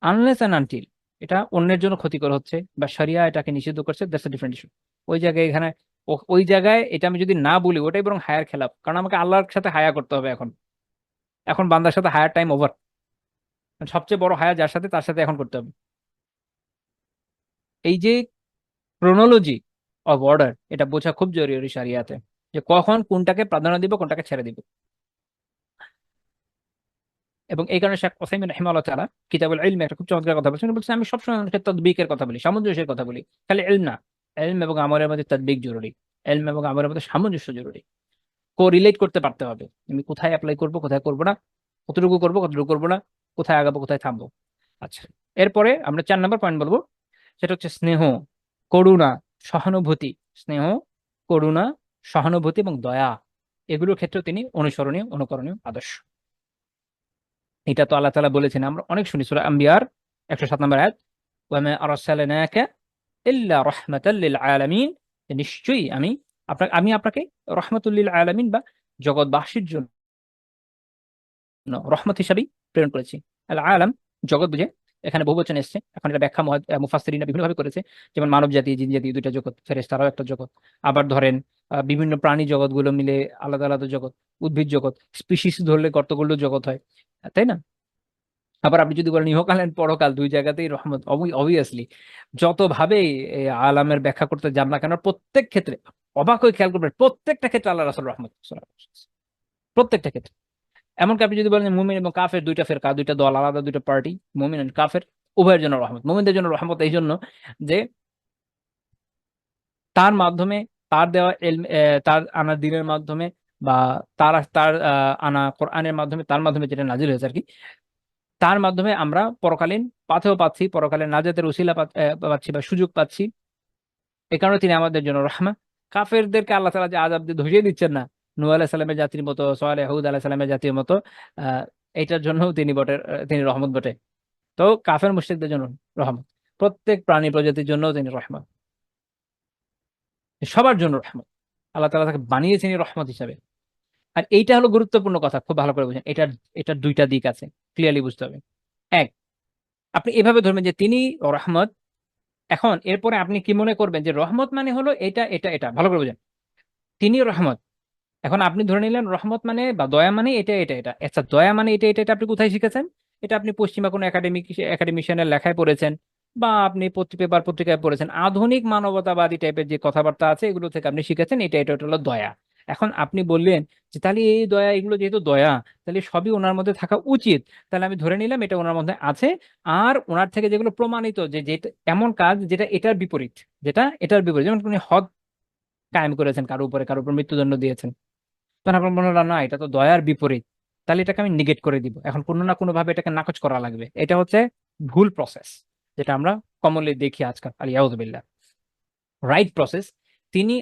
আনলেস অ্যান্ড আনটিল এটা অন্যের জন্য ক্ষতিকর হচ্ছে বা শরিয়া এটাকে নিষিদ্ধ করছে, দ্যাটস এ ডিফারেন্ট ইস্যু। ওই জায়গায় এখানে ওই জায়গায় এটা আমি যদি না বলি, ওটাই বরং হায়ার খেলাপ, কারণ আমাকে আল্লাহর সাথে হায়া করতে হবে এখন। এখন বান্দার সাথে হায়ার টাইম ওভার, সবচেয়ে বড় হায়া যার সাথে, তার সাথে এখন করতে হবে। এই যে ক্রোনোলজি অফ অর্ডার, এটা বোঝা খুব জরুরি শরিয়াতে, যে কখন কোনটাকে প্রাধান্য দিব, কোনটাকে ছেড়ে দিব। এবং এই কারণে শেখ ওসাইমিন রাহিমাহুল্লাহ তাআলা কিতাবুল ইলমে একটা খুব চমৎকার কথা বলছেন, বলছেন আমি সবসময় মানুষের তাদবিকের কথা বলি, সামঞ্জস্যের কথা বলি, খালি ইলম না, ইলম এবং আমলের মধ্যে তাদবিক জরুরি, ইলম এবং আমলের মধ্যে সামঞ্জস্য জরুরি, কো রিলেট করতে পারতে হবে। আমি কোথায় অ্যাপ্লাই করব, কোথায় করব না, কতটুকু করব, কতটুকু করব না, কোথায় আগাবো, কোথায় থামবো। আচ্ছা, এরপরে আমরা 4 নম্বর পয়েন্ট বলবো, সেটা হচ্ছে স্নেহ, করুণা, সহানুভূতি। স্নেহ, করুণা, সহানুভূতি এবং দয়া, এগুলোর ক্ষেত্রে তিনি অনুসরণীয়, অনুকরণীয় আদর্শ। এটা তো আল্লাহ তাআলা বলেছেন, আমরা অনেক শুনি, সূরা আম্বিয়ার 107 নম্বর আয়াত, ওয়া মা আরসালনাকা ইল্লা রাহমাতাল লিল আলামিন, নিশ্চয়ই আমি আপনাকে রহমাতুল লিল আলামিন বা জগৎবাসীর জন্য রহমত হিসাবেই প্রেরণ করেছি। আল আলাম জগৎ বুঝে এখানে বহুবচন এসেছে, এখন এটা ব্যাখ্যা মুফাসসিরিনা বিভিন্ন ভাবে করেছে, যেমন মানব জাতি, জিন জাতি দুইটা জগৎ, ফেরেশতারাও একটা জগৎ। আবার ধরেন বিভিন্ন প্রাণী জগৎগুলো মিলে আলাদা আলাদা জগৎ, উদ্ভিদ জগৎ, স্পিসিস ধরলে কতগুলো জগৎ হয়, তাই না? আবার আপনি যদি বলেন ইহকাল এন্ড পরকাল, দুই জায়গাতেই রহমত, অবভিয়াসলি যত ভাবে এই আলামের ব্যাখ্যা করতে যান না কেন, প্রত্যেক ক্ষেত্রে অবাক হয়ে খেয়াল করবেন, প্রত্যেকটা ক্ষেত্রে আল্লাহ রাসূল রহমত, প্রত্যেকটা ক্ষেত্রে। এমনকি আপনি যদি বলেন মুমিন এবং কাফের দুইটা ফেরকা, দুইটা দল, আলাদা দুইটা পার্টি, মুমিন এন্ড কাফের, উভয়ের জন্য রহমত। মুমিনদের জন্য রহমত এই জন্য যে তার মাধ্যমে, তার দেওয়া তার আনা দ্বীনের মাধ্যমে, বা তার তার আনা কোরআনের মাধ্যমে, তার মাধ্যমে যেটা নাজিল হয়েছে আর কি, তার মাধ্যমে আমরা পরকালীন পাথেও পাচ্ছি, পরকালীন নাজাতের উসিলা পাচ্ছি বা সুযোগ পাচ্ছি। এই কারণে তিনি আমাদের জন্য রহমা। কাফেরদেরকে আল্লাহ তাআলা যে আযাব দিয়ে ধসিয়ে দিচ্ছেন না, নূহ আলাইহিস সালামের জাতির মতো, সালেহ হুদ আলাইহিস সালামের জাতির মতো, আহ এইটার জন্য তিনি বটে, তিনি রহমত বটে। তো কাফের মুশরিকদের জন্য রহমত, প্রত্যেক প্রাণী প্রজাতির জন্য তিনি রহমত, সবার জন্য রহমত। আল্লাহ তাআলা তাকে বানিয়েছেন এই রহমত হিসাবে। আর এইটা হলো গুরুত্বপূর্ণ কথা, খুব ভালো করে বুঝেন। এটার দুইটা দিক আছে, ক্লিয়ারলি বুঝতে হবে। এক, আপনি এভাবে ধরবেন যে তিনি রহমত। এখন এরপরে আপনি কি মনে করবেন যে রহমত মানে হলো এটা এটা এটা, ভালো করে বুঝেন। তিনি রহমত। এখন আপনি ধরে নিলেন রহমত মানে বা দয়া মানে এটা এটা এটা। আচ্ছা, দয়া মানে এটা এটা এটা আপনি কোথায় শিখেছেন? এটা আপনি পশ্চিমা কোনো একাডেমিশিয়ানের লেখায় পড়েছেন, বা আপনি পেপার পত্রিকায় পড়েছেন। আধুনিক মানবতাবাদী টাইপের যে কথাবার্তা আছে এগুলো থেকে আপনি শিখেছেন এটা এটা এটা হলো দয়া। এখন আপনি বললেন যে তাহলে এই দয়া, এগুলো যেহেতু দয়া, তাহলে সবই ওনার মধ্যে থাকা উচিত। তাহলে আমি ধরে নিলাম এটা ওনার মধ্যে আছে। আর ওনার থেকে যেগুলো প্রমাণিত যে যেটা এমন কাজ যেটা এটার বিপরীত, যেটা এটার বিপরীত, যেমন উনি হদ কায়েম করেছেন, কারো উপর মৃত্যুদণ্ড দিয়েছেন, তখন আপনার মনে হলো না এটা তো দয়ার বিপরীত, তাহলে এটাকে আমি নিগেট করে দিব। এখন কোনো না কোনো ভাবে এটাকে নাকচ করা লাগবে। এটা হচ্ছে ভুল প্রসেস, যেটা আমরা কমনলি দেখি আজকাল। আলিয়াউযুবিল্লাহ। রাইট প্রসেস, তিনি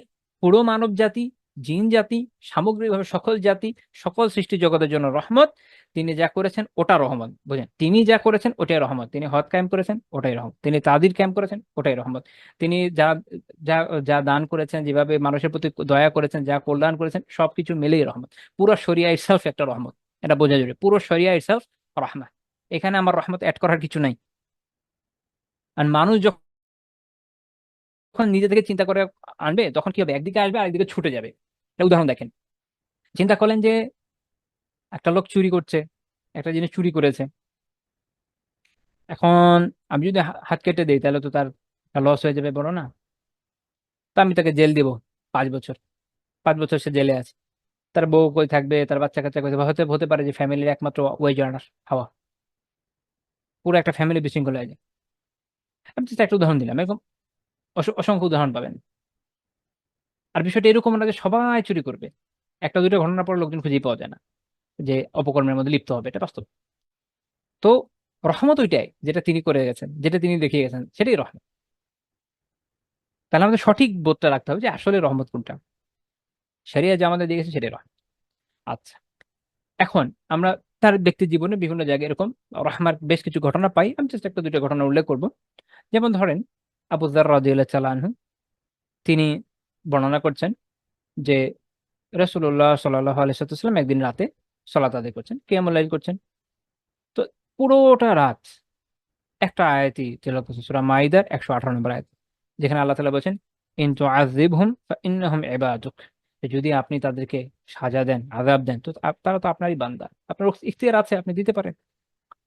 পুরো মানব জাতি, জিন জাতি, সামগ্রিকভাবে সকল জাতি, সকল সৃষ্টি জগতের জন্য রহমত। তিনি যা করেছেন ওটা রহমত, বুঝেন। তিনি যা করেছেন ওটাই রহমত। তিনি হদ কায়েম করেছেন ওটাই রহমত। তিনি তাদির কায়েম করেছেন ওটাই রহমত। তিনি যা যা যা দান করেছেন, যেভাবে মানুষের প্রতি দয়া করেছেন, যা কল্যাণ করেছেন, সবকিছু মিলেই রহমত। পুরো শরিয়া ইটসেলফ একটা রহমত, এটা বোঝা যাবে। পুরো শরিয়া ইটসেলফ রহমত। এখানে আমার রহমত অ্যাড করার কিছু নাই। আর মানুষ যখন নিজে থেকে চিন্তা করে আনবে, তখন কি হবে? একদিকে আসবে, আরেকদিকে ছুটে যাবে। একটা উদাহরণ দেখেন। চিন্তা করলেন যে একটা লোক চুরি করছে, একটা জিনিস চুরি করেছে। এখন আমি যদি হাত কেটে দিই, তাহলে তো তার লস হয়ে যাবে, বড় না? তো আমি তাকে জেল দিব 5 বছর। 5 বছর সে জেলে আছে। তার বউ কই থাকবে, তার বাচ্চা কাচ্চা কই থাকবে? হতে হতে পারে যে ফ্যামিলির একমাত্র ওয়েজ আর্নার হাওয়া, পুরো একটা ফ্যামিলি বিশৃঙ্খল হয়ে যায়। আমি just একটা উদাহরণ দিলাম, এরকম অসংখ্য উদাহরণ পাবেন। আর বিষয়টা এরকম না যে সবাই চুরি করবে, একটা দুটো ঘটনার পর লোকজন খুঁজেই পাওয়া যায় না যে অপকর্মের মধ্যে লিপ্ত হবে, এটা বাস্তব। তো রহমত ওইটাই, যেটা তিনি করে গেছেন, যেটা তিনি দেখিয়ে গেছেন, সেটাই রহমত। তাহলে আমাদের সঠিক বোধটা রাখতে হবে যে আসলে রহমত কোনটা। শরিয়া যে আমাদের দিয়েছে সেটাই রহমত। আচ্ছা, এখন আমরা তার ব্যক্তি জীবনে বিভিন্ন জায়গায় এরকম রহমার বেশ কিছু ঘটনা পাই। আমি জাস্ট একটা দুইটা ঘটনা উল্লেখ করব। যেমন ধরেন, আবু যর রাদিয়াল্লাহু তাআলা আনহু, তিনি বর্ণনা করছেন যে রাসূলুল্লাহ সাল্লাল্লাহু আলাইহি ওয়াসাল্লাম একদিন রাতে সালাত আদায় করছেন, কিয়ামুল লাইল করছেন। তো পুরোটা রাত একটা আয়াতই তেলাওয়াত করছেন, সূরা মাইদার 118 নম্বর আয়াত, যেখানে আল্লাহ তাআলা বলেছেন, ইন তুআযিবহুম ফাইন্নাহুম ইবাদুক, যদি আপনি তাদেরকে সাজা দেন, আযাব দেন, তো তারা তো আপনারই বান্দা, আপনার ইখতিয়ার আছে, আপনি দিতে পারেন।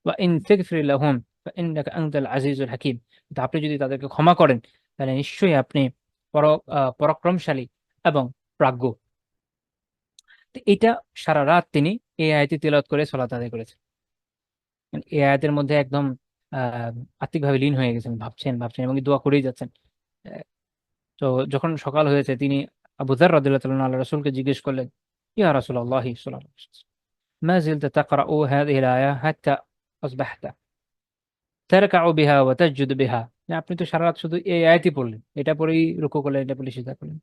ওয়া ইন তাগফির লাহুম ফাইন্নাকা আনতাল আজিজুল হাকীম, তো আপনি যদি তাদেরকে ক্ষমা করেন, তাহলে নিশ্চয়ই আপনি পরাক্রমশালী এবং প্রাজ্ঞ। তো এটা সারা রাত তিনি এই আয়াতটি তিলাওয়াত করে সালাত আদায় করেছেন। মানে এই আয়াতের মধ্যে একদম আহ আত্মিকভাবে লীন হয়ে গেছেন, ভাবছেন ভাবছেন এবং দোয়া করেই যাচ্ছেন। আহ, তো যখন সকাল হয়েছে, তিনি আবু যর রাদিয়াল্লাহু তাআলা আল্লাহ রাসূলকে জিজ্ঞেস করলেন, ইয়া রাসূলুল্লাহ সাল্লাল্লাহু আলাইহি ওয়াসাল্লাম, মা জিলতা তাকরাউ হাযিহি আল-আয়া হাত্তা আসবাহতা তারকাউ বিহা ওয়া তাসজুদু বিহা, যে আপনি তো সারা রাত শুধু এই আয়াতই পড়লেন, এটা পরেই রুকু করলেন, এটা পরে সিজদা করলেন।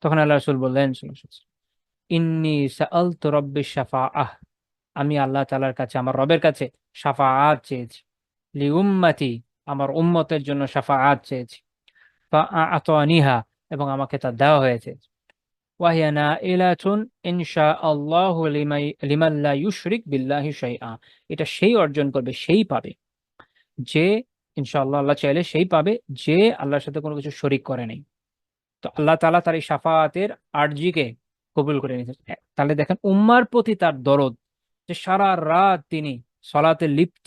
তখন আল্লাহ রাসূল বললেন, সাল্লাল্লাহু আলাইহি ওয়াসাল্লাম, ইন্নী সাআলতু রাব্বি শাফাআহ, আমি আল্লাহ তাআলার কাছে, আমার রবের কাছে শাফাআত চেয়েছি। লি উম্মতি, আমার উম্মতের জন্য শাফাআত চেয়েছি। ফাআতানিহা, এবং আমাকে তা দেওয়া হয়েছে। ওয়াহিয়া নাইলাতুন ইনশাআল্লাহু লিমান লা ইউশরিক বিল্লাহি শাইআ, এটা সেই অর্জন করবে, সেই পাবে যে, ইনশাআল্লাহ, আল্লাহ চাইলে সেই পাবে যে আল্লাহর সাথে কোনো কিছু শরিক করে নাই। তো আল্লাহ তাআলা তার এই শাফাআতের আরজিকে কবুল করে নিয়েছেন। তাহলে দেখেন উম্মার প্রতি তার দরদ, যে সারা রাত তিনি সলাতে লিপ্ত,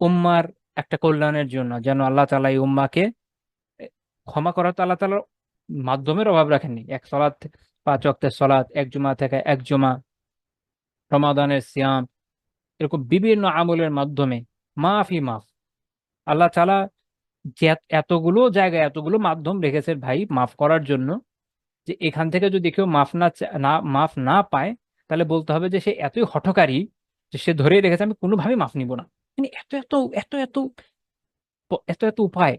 উম্মার একটা কল্যাণের জন্য, যেন আল্লাহ তাআলা এই উম্মাকে ক্ষমা করা। তো আল্লাহ তাআলার মাধ্যমের অভাব রাখেননি। এক সলাত, 5 ওয়াক্তের সলাত, এক জুমা থেকে এক জুমা, রমাদানের সিয়াম, এরকম বিভিন্ন আমলের মাধ্যমে মাফি মাফ, আল্লাহ তাআলা যে এতগুলো জায়গায় এতগুলো মাধ্যম রেখেছে ভাই মাফ করার জন্য, যে এখান থেকে যদি কেউ মাফ না পায়, তাহলে বলতে হবে যে সে এতই হঠকারী যে সে ধরেই রেখেছে আমি কোনোভাবেই মাফ নিব না। মানে এত এত এত এত এত এত উপায়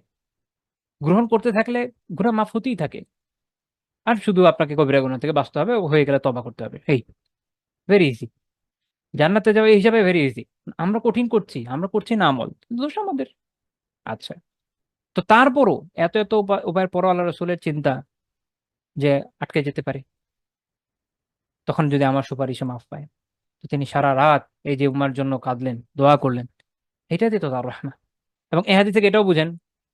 গ্রহণ করতে থাকলে গুনাহ মাফ হতেই থাকে। আর শুধু আপনাকে কবিরা গুনাহ থেকে বাঁচতে হবে, হয়ে গেলে তওবা করতে হবে, এই ভেরি ইজি। জান্নাতে যাবে এই হিসাবে ভেরি ইজি। আমরা কঠিন করছি, আমরা করছি না আমল, দোষ আমাদের। আচ্ছা, তো তারপরও এত এত উপায়ের পরও আল্লাহ রসুলের চিন্তা যে আটকে যেতে পারে, তখন যদি আমার সুপারিশে মাফ পায়, তো তিনি সারা রাত এই যে উম্মার জন্য কাঁদলেন, দোয়া করলেন, এটাই তো তার রহমত। এবং এই হাদিস থেকে এটাও বুঝেন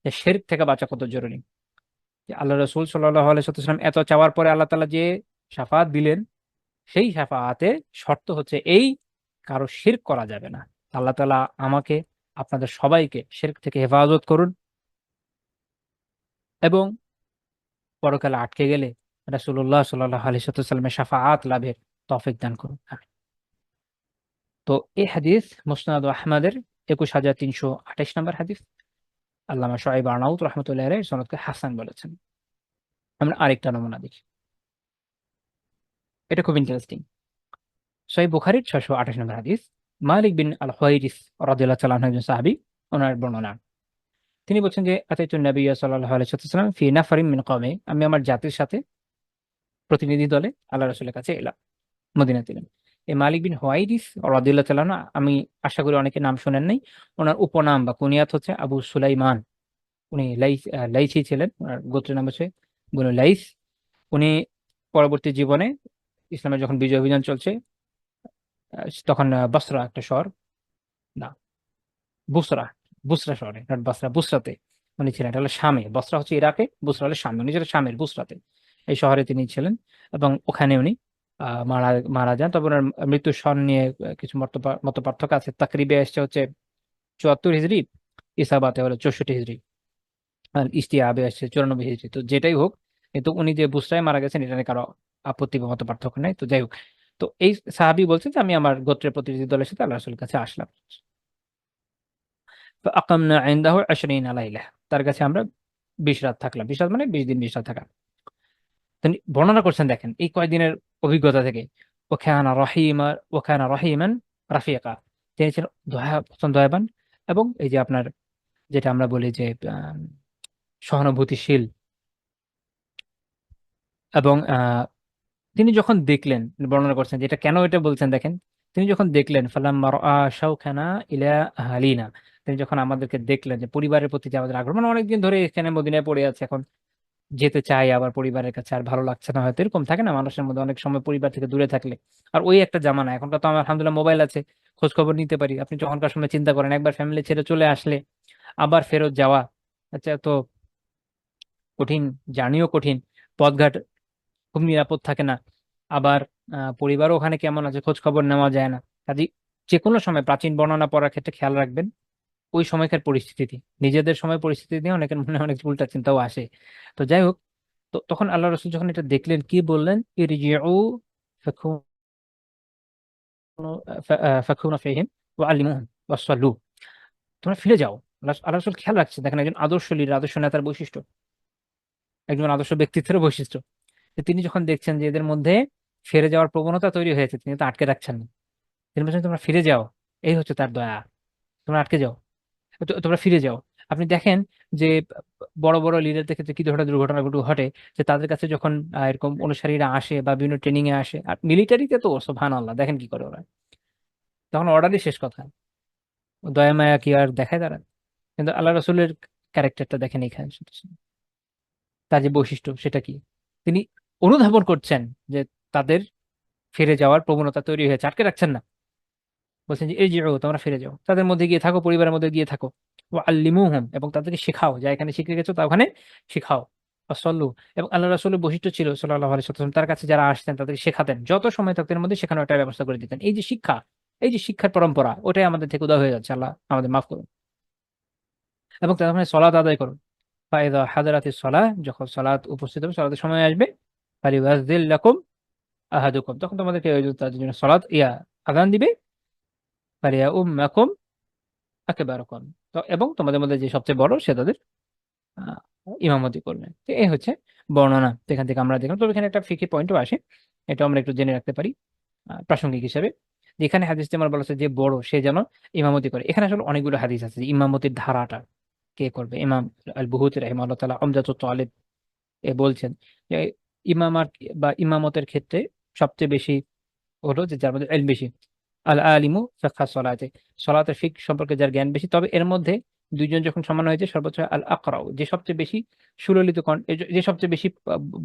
যে শিরক থেকে বাঁচা কত জরুরি। যে আল্লাহ রসুল সাল্লাল্লাহু আলাইহি ওয়াসাল্লাম এত চাওয়ার পরে আল্লাহ তাআলা যে শাফাআত দিলেন, সেই শাফাআতে শর্ত হচ্ছে এই, কারো শিরক করা যাবে না। আল্লাহ তাআলা আমাকে, আপনাদের সবাইকে শিরক থেকে হেফাজত করুন, এবং পরকালে আটকে গেলে রাসূলুল্লাহ সাল্লাল্লাহু আলাইহি ওয়াসাল্লামের শাফাআত লাভের তৌফিক দান করুন। আমিন। তো এই হাদিস মুসনাদ আহমদের ২১,৩২৮ নম্বর হাদিস। আল্লামা শুআইব আরনাউত রহমতুল্লাহ আলাইহি সনদকে হাসান বলেছেন। আমরা আরেকটা নমুনা দেখি, এটা খুব ইন্টারেস্টিং। সহিহ বুখারীর ৬২৮ নম্বর হাদিস। মালিক বিন আল হুয়াইরিস রাদিয়াল্লাহু তাআলা আনহু একজন সাহাবী, ওনার বর্ণনা। তিনি বলছেন যে আতাইতুন নাবিয়্যা সাল্লাল্লাহু আলাইহি ওয়াসাল্লাম ফি নাফারিন মিন কওমি, আমি আমার জাতির সাথে প্রতিনিধি দলে আল্লাহ রাসূলের কাছে এলাম, মদিনাতে এলাম। এই মালিক বিন হুয়াইরিস রাদিয়াল্লাহু তাআলা আনহু, আমি আশা করি অনেকে নাম শোনেন নাই। ওনার উপনাম বা কুনিয়াত হচ্ছে আবু সুলাইমান। উনি লাইসি ছিলেন, ওনার গোত্রের নাম হচ্ছে বনু লাইস। উনি পরবর্তী জীবনে ইসলামের যখন বিজয় অভিযান চলছে, তখন বসরা একটা শহর, না বুসরা, বুসরা শহরে, নট বসরা, বুসরাতে উনি ছিলেন। এটা হলো শামে, বসরা হচ্ছে ইরাকে, বুসরা হলো শামে, উনি ছিলেন শামের বুসরাতে, এই শহরে তিনি ছিলেন। এবং ওখানে উনি মারা মারা যান। তবে ওনার মৃত্যুর সন নিয়ে কিছু মত পার্থক্য আছে। তাকরিবে এসছে হচ্ছে ৭৪ হিজরি, ইসাবাতে হলো ৬৪ হিজরি, আর ইস্তিআবে আসছে ৯৪ হিজরি। তো যেটাই হোক, কিন্তু উনি যে বুসরায় মারা গেছেন এটা নিয়ে কারো আপত্তি বা মত পার্থক্য নেই। তো যাই হোক, তো এই সাহাবী বলছেন যে আমি আমার গোত্রের প্রতিনিধি দলের সাথে আল্লাহ রাসূলের কাছে আসলাম। ফাআকামনা ইনদাহু ২০ লাইলা, তার কাছে আমরা ২০ রাত থাকলাম। ২০ রাত মানে ২০ দিন ২০ রাত থাকা। তিনি বর্ণনা করছেন, দেখেন এই কয়দিনের অভিজ্ঞতা থেকে। ওয়াকানা রহিমান রাফিকা, তিনি ছিলেন অত্যন্ত দয়াবান, এবং এই যে আপনার যেটা আমরা বলি যে সহানুভূতিশীল। এবং তিনি যখন দেখলেন, বর্ণনা করছেন যেটা কেন এটা বলছেন, দেখেন তিনি যখন দেখলেন ফালাম্মা রাআ শাওকানা ইলা আহলিনা, তিনি যখন আমাদেরকে দেখলেন যে পরিবারের প্রতি যে আমাদের আগ্রহ, মানে অনেকদিন ধরে এখানে মদিনায় পড়ে আছে, এখন যেতে চাই আবার পরিবারের কাছে, আর ভালো লাগছে না, হয়তো এরকম থাকে না মানুষের মধ্যে অনেক সময় পরিবার থেকে দূরে থাকলে। আর ওই একটা জামানা, এখনকার তো আমার আলহামদুলিল্লাহ মোবাইল আছে, খোঁজ খবর নিতে পারি। আপনি যখনকার সময় চিন্তা করেন একবার ফ্যামিলি ছেড়ে চলে আসলে আবার ফেরত যাওয়া, আচ্ছা তো কঠিন, জার্নিও কঠিন, পথঘাট খুব নিরাপদ থাকে না। আবার পরিবারও ওখানে কেমন আছে খোঁজ খবর নেওয়া যায় না। কাজে যে কোনো সময় প্রাচীন বর্ণনা পড়ার ক্ষেত্রে খেয়াল রাখবেন ওই সময়কার পরিস্থিতি, নিজেদের সময় পরিস্থিতি নিয়ে অনেকের মনে অনেক উল্টা চিন্তাও আসে। তো যাই হোক, তো তখন আল্লাহ রসুল যখন এটা দেখলেন কি বললেন, ইরজিউ ফাকুনু ফাকুনু ফীহিম ওয়া আল্লিমুহুম ওয়াসাল্লু, তোমরা ফিরে যাও। আল্লাহ রসুল খেয়াল রাখছে, দেখেন একজন আদর্শ লিডার, আদর্শ নেতার বৈশিষ্ট্য, একজন আদর্শ ব্যক্তিত্বের বৈশিষ্ট্য, যে তিনি যখন দেখছেন যে এদের মধ্যে ফিরে যাওয়ার প্রবণতা তৈরি হয়েছে, তিনি তো আটকে রাখছেন না। তিনি বলছেন তোমরা ফিরে যাও, এই হচ্ছে তার দয়া, তোমরা আটকে যাও, তোমরা ফিরে যাও। আপনি দেখেন যে বড় বড় লিডারদের ক্ষেত্রে কি ধরনের দুর্ঘটনাগুলো ঘটে, যে তাদের কাছে যখন এরকম অনুসারীরা আসে বা বিভিন্ন ট্রেনিং এ আসে, আর মিলিটারিতে তো সুবহানাল্লাহ দেখেন কি করে ওরা, তখন অর্ডারই শেষ কথা, দয়া মায়া কি আর দেখায় তারা? কিন্তু আল্লাহ রসুলের ক্যারেক্টারটা দেখেন এখানে, তার যে বৈশিষ্ট্য সেটা কি, তিনি অনুধাবন করছেন যে তাদের ফিরে যাওয়ার প্রবণতা তৈরি হয়েছে, আটকে রাখছেন না। বলছেন যে এই যে তোমরা ফিরে যাও, তাদের মধ্যে গিয়ে থাকো, পরিবারের মধ্যে গিয়ে থাকো, ও আল্লিমুহুম, এবং তাদেরকে শেখাও, যা এখানে শিখে গেছো তা ওখানে শেখাও, সল্লু। এবং আল্লাহ রাসূলের বৈশিষ্ট্য ছিল সাল্লাল্লাহু আলাইহি ওয়াসাল্লাম, তার কাছে যারা আসতেন তাদেরকে শেখাতেন, যত সময় থাকতেন এর মধ্যে শেখানোর একটা ব্যবস্থা করে দিতেন। এই যে শিক্ষা, এই যে শিক্ষার পরম্পরা, ওটাই আমাদের থেকে উদয় হয়ে যাচ্ছে, আল্লাহ আমাদের মাফ করুন। এবং তার মানে সলাত আদায় করুন। ফাইদা হাদারাতিস সালাহ, যখন সালাত উপস্থিত হবে, সালাতের সময় আসবে, ফালিওয়াজদিল লাকুম আহাদুকুম, তখন তোমাদেরকে ওই যে তাদের জন্য সালাত আযান দিবে, ফালিয়া উম্মাকুম আকবারুকুম, তো এবং তোমাদের মধ্যে যে সবচেয়ে বড় সে তাদের আহ, ইমামতি করবেন। তো এই হচ্ছে বর্ণনা। তো এখান থেকে আমরা দেখলাম, তবে এখানে একটা ফিকি পয়েন্টও আসে, এটা আমরা একটু জেনে রাখতে পারি প্রাসঙ্গিক হিসেবে। যেখানে হাদিসে আমার বলা হচ্ছে যে বড় সে যেন ইমামতি করে, এখানে আসলে অনেকগুলো হাদিস আছে যে ইমামতির ধারাটা কে করবে। ইমাম আল বুহুতি রাহিমাহুল্লাহ তাআলা উমদাতুত তালিব এ বলছেন যে ইমামার বা ইমামতের ক্ষেত্রে সবচেয়ে বেশি হলো যে যার মধ্যে ইলম বেশি, আল আলিমু ফিকহা সলাতে, সলাতের ফিক সম্পর্কে যার জ্ঞান বেশি। তবে এর মধ্যে দুইজন যখন সমান হয়েছে, সর্বোচ্চ আল আকরাউ, যে সবচেয়ে বেশি সুললিত যে সবচেয়ে বেশি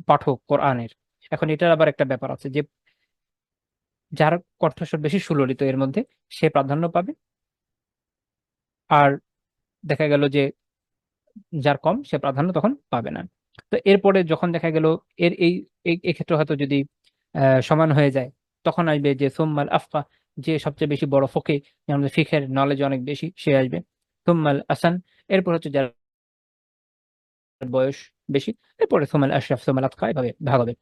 পাঠক কোরআনের। এখন এটার আবার একটা ব্যাপার আছে যে যার কণ্ঠস্বর বেশি সুললিত এর মধ্যে সে প্রাধান্য পাবে, আর দেখা গেল যে যার কম সে প্রাধান্য তখন পাবে না। তো এরপরে যখন দেখা গেল এর এই ক্ষেত্রে হয়তো যদি সমান হয়ে যায়, তখন আসবে যে সুম্মাল আফকা, যে সবচেয়ে বেশি বড় ফকিহ, যেমন ফিকহের নলেজ অনেক বেশি, সে আসবে। সুম্মাল আসান, এরপর হচ্ছে যার বয়স বেশি, এরপরে সুম্মাল আশরাফ, সুম্মাল আতকা, এভাবে ভাগ হবে।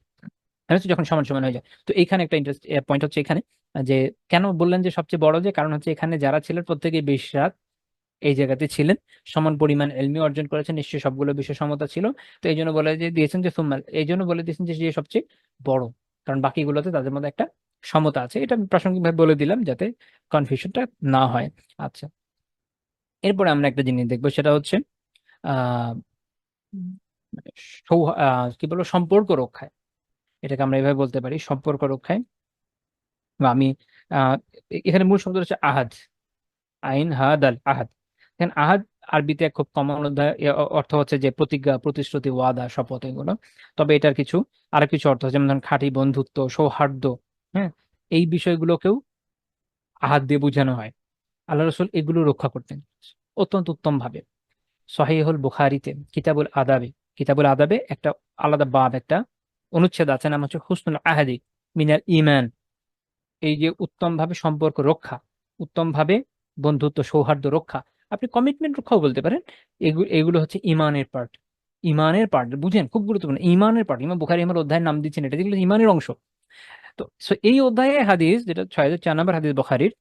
এটা হচ্ছে যখন সমান সমান হয়ে যায়। তো এইখানে একটা ইন্টারেস্ট পয়েন্ট হচ্ছে এখানে যে কেন বললেন যে সবচেয়ে বড়, যে কারণ হচ্ছে এখানে যারা ছিলেন প্রত্যেকেই 20 রাত এই জায়গাতে ছিলেন, সমান পরিমাণ এলমি অর্জন করেছেন, নিশ্চয়ই সবগুলো বিষয়ে সমতা ছিল। তো এই জন্য বলে যে দিয়েছেন যে সুম্মাল, এই জন্য বলে দিয়েছেন যে যে সবচেয়ে বড়, কারণ বাকিগুলোতে তাদের মধ্যে একটা সমতা আছে। এটা আমি প্রাসঙ্গিকভাবে বলে দিলাম যাতে কনফিউশনটা না হয়। আচ্ছা, এরপরে আমরা একটা জিনিস দেখবো, সেটা হচ্ছে আহ মানে কি বলবো, সম্পর্ক রক্ষায়। এটাকে আমরা এভাবে বলতে পারি, সম্পর্ক রক্ষায়। বা আমি আহ এখানে মূল শব্দ হচ্ছে আহাদ, আইন হাদ আল আহাদ। এখানে আহাদ আরবিতে খুব কমন অর্থ হচ্ছে যে প্রতিজ্ঞা, প্রতিশ্রুতি, ওয়াদা, শপথ, এগুলো। তবে এটার কিছু আরো কিছু অর্থ আছে, যেমন ধরেন খাঁটি বন্ধুত্ব, সৌহার্দ্য। হ্যাঁ, এই বিষয়গুলোকেও আহাদ দিয়ে বোঝানো হয়। আল্লাহ রসুল এগুলো রক্ষা করতেন অত্যন্ত উত্তম ভাবে। সহিহুল বুখারীতে কিতাবুল আদাবে একটা আলাদা বাব, একটা অনুচ্ছেদ আছে, নাম হচ্ছে হুসনুল আহাদি মিনাল ইমান। এই যে উত্তম ভাবে সম্পর্ক রক্ষা, উত্তম ভাবে বন্ধুত্ব সৌহার্দ্য রক্ষা, আপনি কমিটমেন্ট রক্ষাও বলতে পারেন, এগুলো এগুলো হচ্ছে ইমানের পার্ট। ইমানের পার্ট বুঝেন, খুব গুরুত্বপূর্ণ, ইমানের পার্ট। ইমাম বুখারী আমার অধ্যায়ের নাম দিচ্ছেন এটা, যেগুলো ইমানের অংশ। তো এই অধ্যায়ে হাদিস, যেটা 6004 নম্বর হাদিস বুখারীর,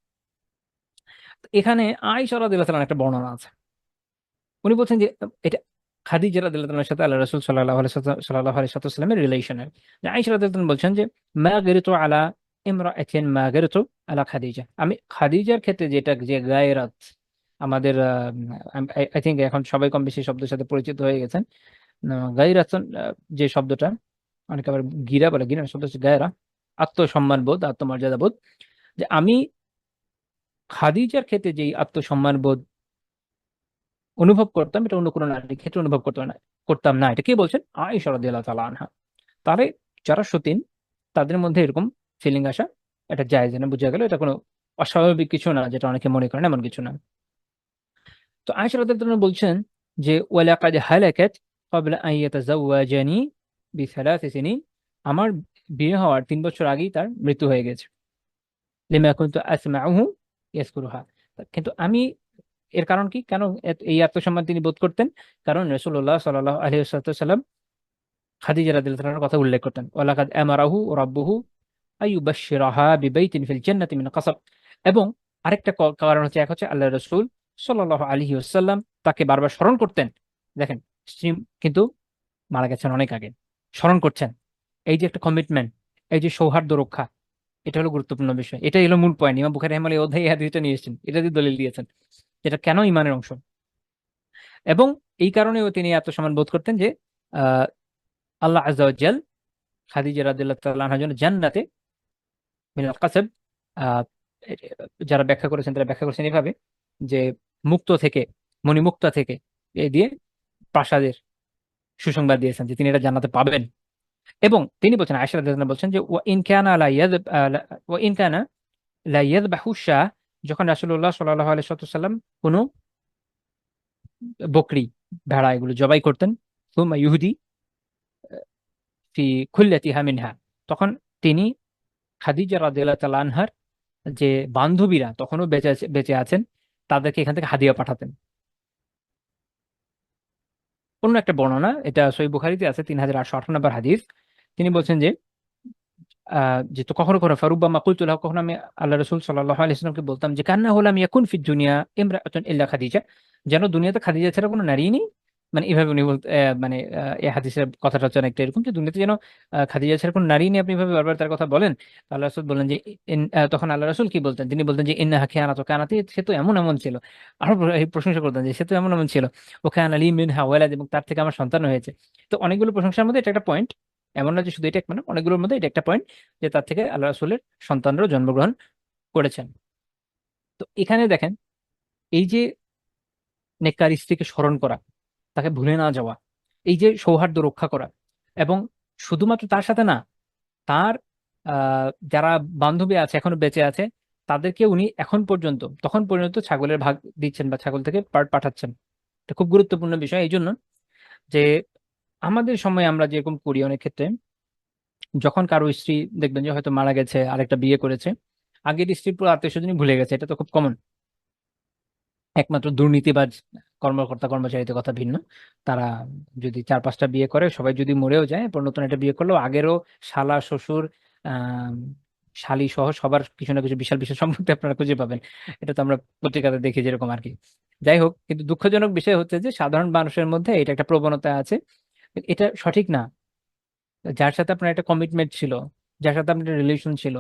এখানে আয়েশা রাদিয়াল্লাহু তাআলার একটা বর্ণনা আছে। উনি বলছেন যে এটা খাদিজা রাদিয়াল্লাহু তাআলার সাথে আল্লাহ রাসূল সাল্লাল্লাহু আলাইহি ওয়াসাল্লামের রিলেশনের। যে আয়েশা রাদিয়াল্লাহু তাআলা বলছেন যে মা গিরতু আলা ইমরাআতিন মা গিরতু আলা খাদিজা, আমি খাদিজার ক্ষেত্রে যেটা, যে গায়রাত, আমাদের আই থিঙ্ক এখন সবাই কম বেশি শব্দের সাথে পরিচিত হয়ে গেছেন। গায়রাতুন, যে শব্দটা অনেকে আবার গিরা বলে, গিরা শব্দ হচ্ছে গায়রা, আত্মসম্মান বোধ, আত্মমর্যাদা বোধ। যে আমি খাদিজার ক্ষেত্রে যেই আত্মসম্মান বোধ অনুভব করতাম, এটা অন্য কোনো নারীর ক্ষেত্রে অনুভব করতাম না। এটা কে বলছেন? আয়েশা রাদিয়াল্লাহু তাআলা আনহা। তারে যারা সতীন তাদের মধ্যে এরকম ফিলিং আসা এটা জায়েজ না, বুঝা গেল, এটা কোনো অস্বাভাবিক কিছু না, যেটা অনেকে মনে করেন এমন কিছু না। তো আয়েশা রাদিয়াল্লাহু তাআলা বলছেন যে ওয়ালাকাদ হালাকাত ক্বাবলা আন ইয়াতাযাওয়াজানি বিসালাসি সিনিন, আমার বিয়ে হওয়ার 3 বছর আগেই তার মৃত্যু হয়ে গেছে। লিমা কুনতু আসমাউহু ইয়াজকুরুহা, কিন্তু আমি, এর কারণ কি, কেন এই আত্মসম্মান তিনি বোধ করতেন? কারণ রাসূলুল্লাহ সাল্লাল্লাহু আলাইহি ওয়াসাল্লাম খাদিজা রাদিয়াল্লাহু তাআলার কথা উল্লেখ করতেন, ওয়ালাকাদ আমারাহু রাব্বুহু আইয়ুবাশশিরাহা বিবাইতিন ফিল জান্নাতি মিন কাসাব। এবং আরেকটা কারণ হচ্ছে, এক হচ্ছে আল্লাহ রাসূল সাল্লাল্লাহু আলাইহি ওয়াসাল্লাম তাকে বারবার স্মরণ করতেন। দেখেন, স্ত্রী কিন্তু মারা গেছেন অনেক আগে, স্মরণ করছেন। এই যে একটা কমিটমেন্ট, এই যে সৌহার্দ্য রক্ষা, এটা হলো গুরুত্বপূর্ণ বিষয়। এটাই হলো মূল পয়েন্ট। ইমাম বুখারী রাহিমাহুল্লাহ এই অধ্যায়ে এই হাদিসটা নিয়ে এসেছেন, এটা দিয়ে দলিল দিয়েছেন যেটা কেন ইমানের অংশ। এবং এই কারণেও তিনি আত্মসম্মান বোধ করতেন যে আহ আল্লাহ আযজা ওয়া জাল খাদিজা রাদিয়াল্লাহু তাআলা আনহার জন্য জান্নাতে মিনাল কাসাব, আহ যারা ব্যাখ্যা করেছেন তারা ব্যাখ্যা করেছেন এভাবে যে মুক্ত থেকে, মণিমুক্তা থেকে, এই দিয়ে প্রাসাদের সুসংবাদ দিয়েছেন যে তিনি এটা জান্নাতে পাবেন। এবং তিনি বলছেন, আয়েশা রাদিয়াল্লাহু আনহা বলছেন যে ওয়া ইন কানা লা ইয়াযবাহু শাহ, যখন রাসূলুল্লাহ সাল্লাল্লাহু আলাইহি ওয়াসাল্লাম কোনো বকরি, ভেড়া এগুলো জবাই করতেন, সুম্মা ইহুদি ফি খুল্লাতিহা মিনহা, তখন তিনি খাদিজা রাদিয়াল্লাহু তাআলা আনহার যে বান্ধবীরা তখনও বেঁচে আছেন, তাদেরকে এখান থেকে হাদিয়া পাঠাতেন। অন্য একটা বর্ণনা, এটা সহিহ বুখারীতে আছে, 3858 নম্বর হাদিস। তিনি বলছেন যে যে তো কখনো কখনো ফারুব্বামা কুলতু লাহু, কখনো আমি আল্লাহ রাসূল সাল্লাল্লাহু আলাইহি ওয়াসাল্লামকে বলতাম যে কান্না হুলাম ইয়াকুন ফিদ দুনিয়া ইমরাআতুন ইল্লা খাদিজা, যেন দুনিয়াতে খাদিজা ছাড়া কোনো নারী নেই। মানে এভাবে উনি বলতে মানে এই হাদিসের কথাটা হচ্ছে অনেকটা এরকম যে দুনিয়াতে যেন খাদিজা ছাড়া কোনো নারী নিয়ে আপনি এভাবে বারবার তার কথা বলেন। আল্লাহ রাসূল বললেন যে তখন আল্লাহ রাসূল কি বলতেন, তিনি বলতেন যে ইন্নাহা খানাত কানাতি, সে তো এমন এমন ছিল। আরো এই প্রশংসা করতেন যে সে তো এমন এমন ছিল। ও কানা লি মিনহা ওয়ালাদ, এবং তার থেকে আমার সন্তান হয়েছে। তো অনেকগুলো প্রশংসার মধ্যে এটা একটা পয়েন্ট, এমন না যে শুধু এটা মানে অনেকগুলোর মধ্যে এটা একটা পয়েন্ট যে তার থেকে আল্লাহ রাসূলের সন্তানরাও জন্মগ্রহণ করেছেন। তো এখানে দেখেন, এই যে নেককার স্ত্রীকে স্মরণ করা, তাকে ভুলে না যাওয়া, এই যে সৌহার্দ্য রক্ষা করা, এবং শুধুমাত্র তার সাথে না, তার যারা বান্ধবী আছে এখনো বেঁচে আছে, তাদেরকে উনি এখন পর্যন্ত তখন পর্যন্ত ছাগলের ভাগ দিচ্ছেন বা ছাগল থেকে পার্ট পাঠাচ্ছেন। এটা খুব গুরুত্বপূর্ণ বিষয় এই জন্য যে আমাদের সময় আমরা যেরকম করি অনেক ক্ষেত্রে, যখন কারো স্ত্রী দেখবেন যে হয়তো মারা গেছে, আরেকটা বিয়ে করেছে, আগের স্ত্রীর পুরো আত্মীয় স্বজনই ভুলে গেছে, এটা তো খুব কমন। একমাত্র দুর্নীতিবাজ কর্মকর্তা কর্মচারীদের কথা ভিন্ন। তারা যদি 4-5টা বিয়ে করে, সবাই যদি মরেও যায়, এরপর নতুন একটা বিয়ে করলেও আগেরও শালা শ্বশুর আহ শালি সহ সবার কিছু না কিছু বিশাল বিশাল সম্পত্তি আপনারা খুঁজে পাবেন। এটা তো আমরা পত্রিকাতে দেখি যেরকম আর কি। যাই হোক, কিন্তু দুঃখজনক বিষয় হচ্ছে যে সাধারণ মানুষের মধ্যে এটা একটা প্রবণতা আছে। এটা সঠিক না। যার সাথে আপনার একটা কমিটমেন্ট ছিল, যার সাথে আপনার রিলেশন ছিল,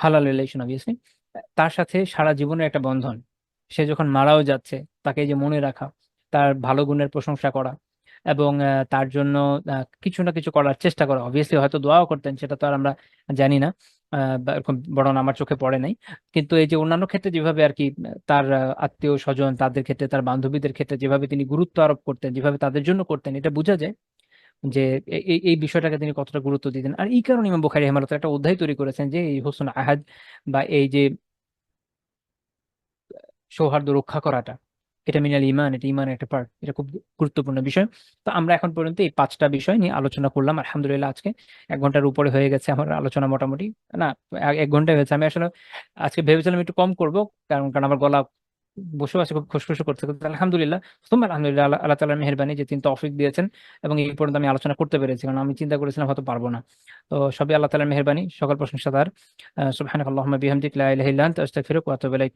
হালাল রিলেশন অবভিয়াসলি, তার সাথে সারা জীবনের একটা বন্ধন, সে যখন মারাও যাচ্ছে তাকে এই যে মনে রাখা, তার ভালো গুণের প্রশংসা করা, এবং তার জন্য কিছু না কিছু করার চেষ্টা করা। অবভিয়াসলি হয়তো দোয়াও করতেন, সেটা তো আর আমরা জানি না, বা এরকম বড় আমার চোখে পড়ে নাই। কিন্তু এই যে অন্যান্য ক্ষেত্রে যেভাবে আর কি তার আত্মীয় স্বজন, তাদের ক্ষেত্রে, তার বান্ধবীদের ক্ষেত্রে যেভাবে তিনি গুরুত্ব আরোপ করতেন, যেভাবে তাদের জন্য করতেন, এটা বোঝা যায় যে এই এই বিষয়টাকে তিনি কতটা গুরুত্ব দিতেন। আর এই কারণে ইমাম বুখারী রাহিমাহুল্লাহ একটা অধ্যায় তৈরি করেছেন যে এই হুসনুল আহাদ বা এই যে সৌহার্দ্য রক্ষা করাটা, এটা মিনাল ইমান, এটা ইমানের একটা পার্ট, এটা খুব গুরুত্বপূর্ণ বিষয়। তো আমরা এখন পর্যন্ত এই 5টা বিষয় নিয়ে আলোচনা করলাম আলহামদুলিল্লাহ। আজকে 1 ঘন্টার উপরে হয়ে গেছে আমার আলোচনা মোটামুটি। না, 1 ঘন্টা হয়েছে। আমি আসলে আজকে ভেবেছিলাম একটু কম করব, কারণ কারণ আমার গলা বসেও আছে, খুব খুশখুশু করতে করতে। আলহামদুলিল্লাহ, তোমার আলহামদুলিল্লাহ, আল্লাহ তাআলার মেহেরবানি যে তিনি তৌফিক দিয়েছেন এবং এই পর্যন্ত আমি আলোচনা করতে পেরেছি, কারণ আমি চিন্তা করেছিলাম হয়তো পারবো না। তো সবই আল্লাহ তাআলার মেহেরবানি, সকল প্রশংসা তার। সুবহানাকাল্লাহুম্মা বিহামদিক লা ইলাহা ইল্লা আনতা আস্তাগফিরুকা ওয়া আতুবু ইলাইক।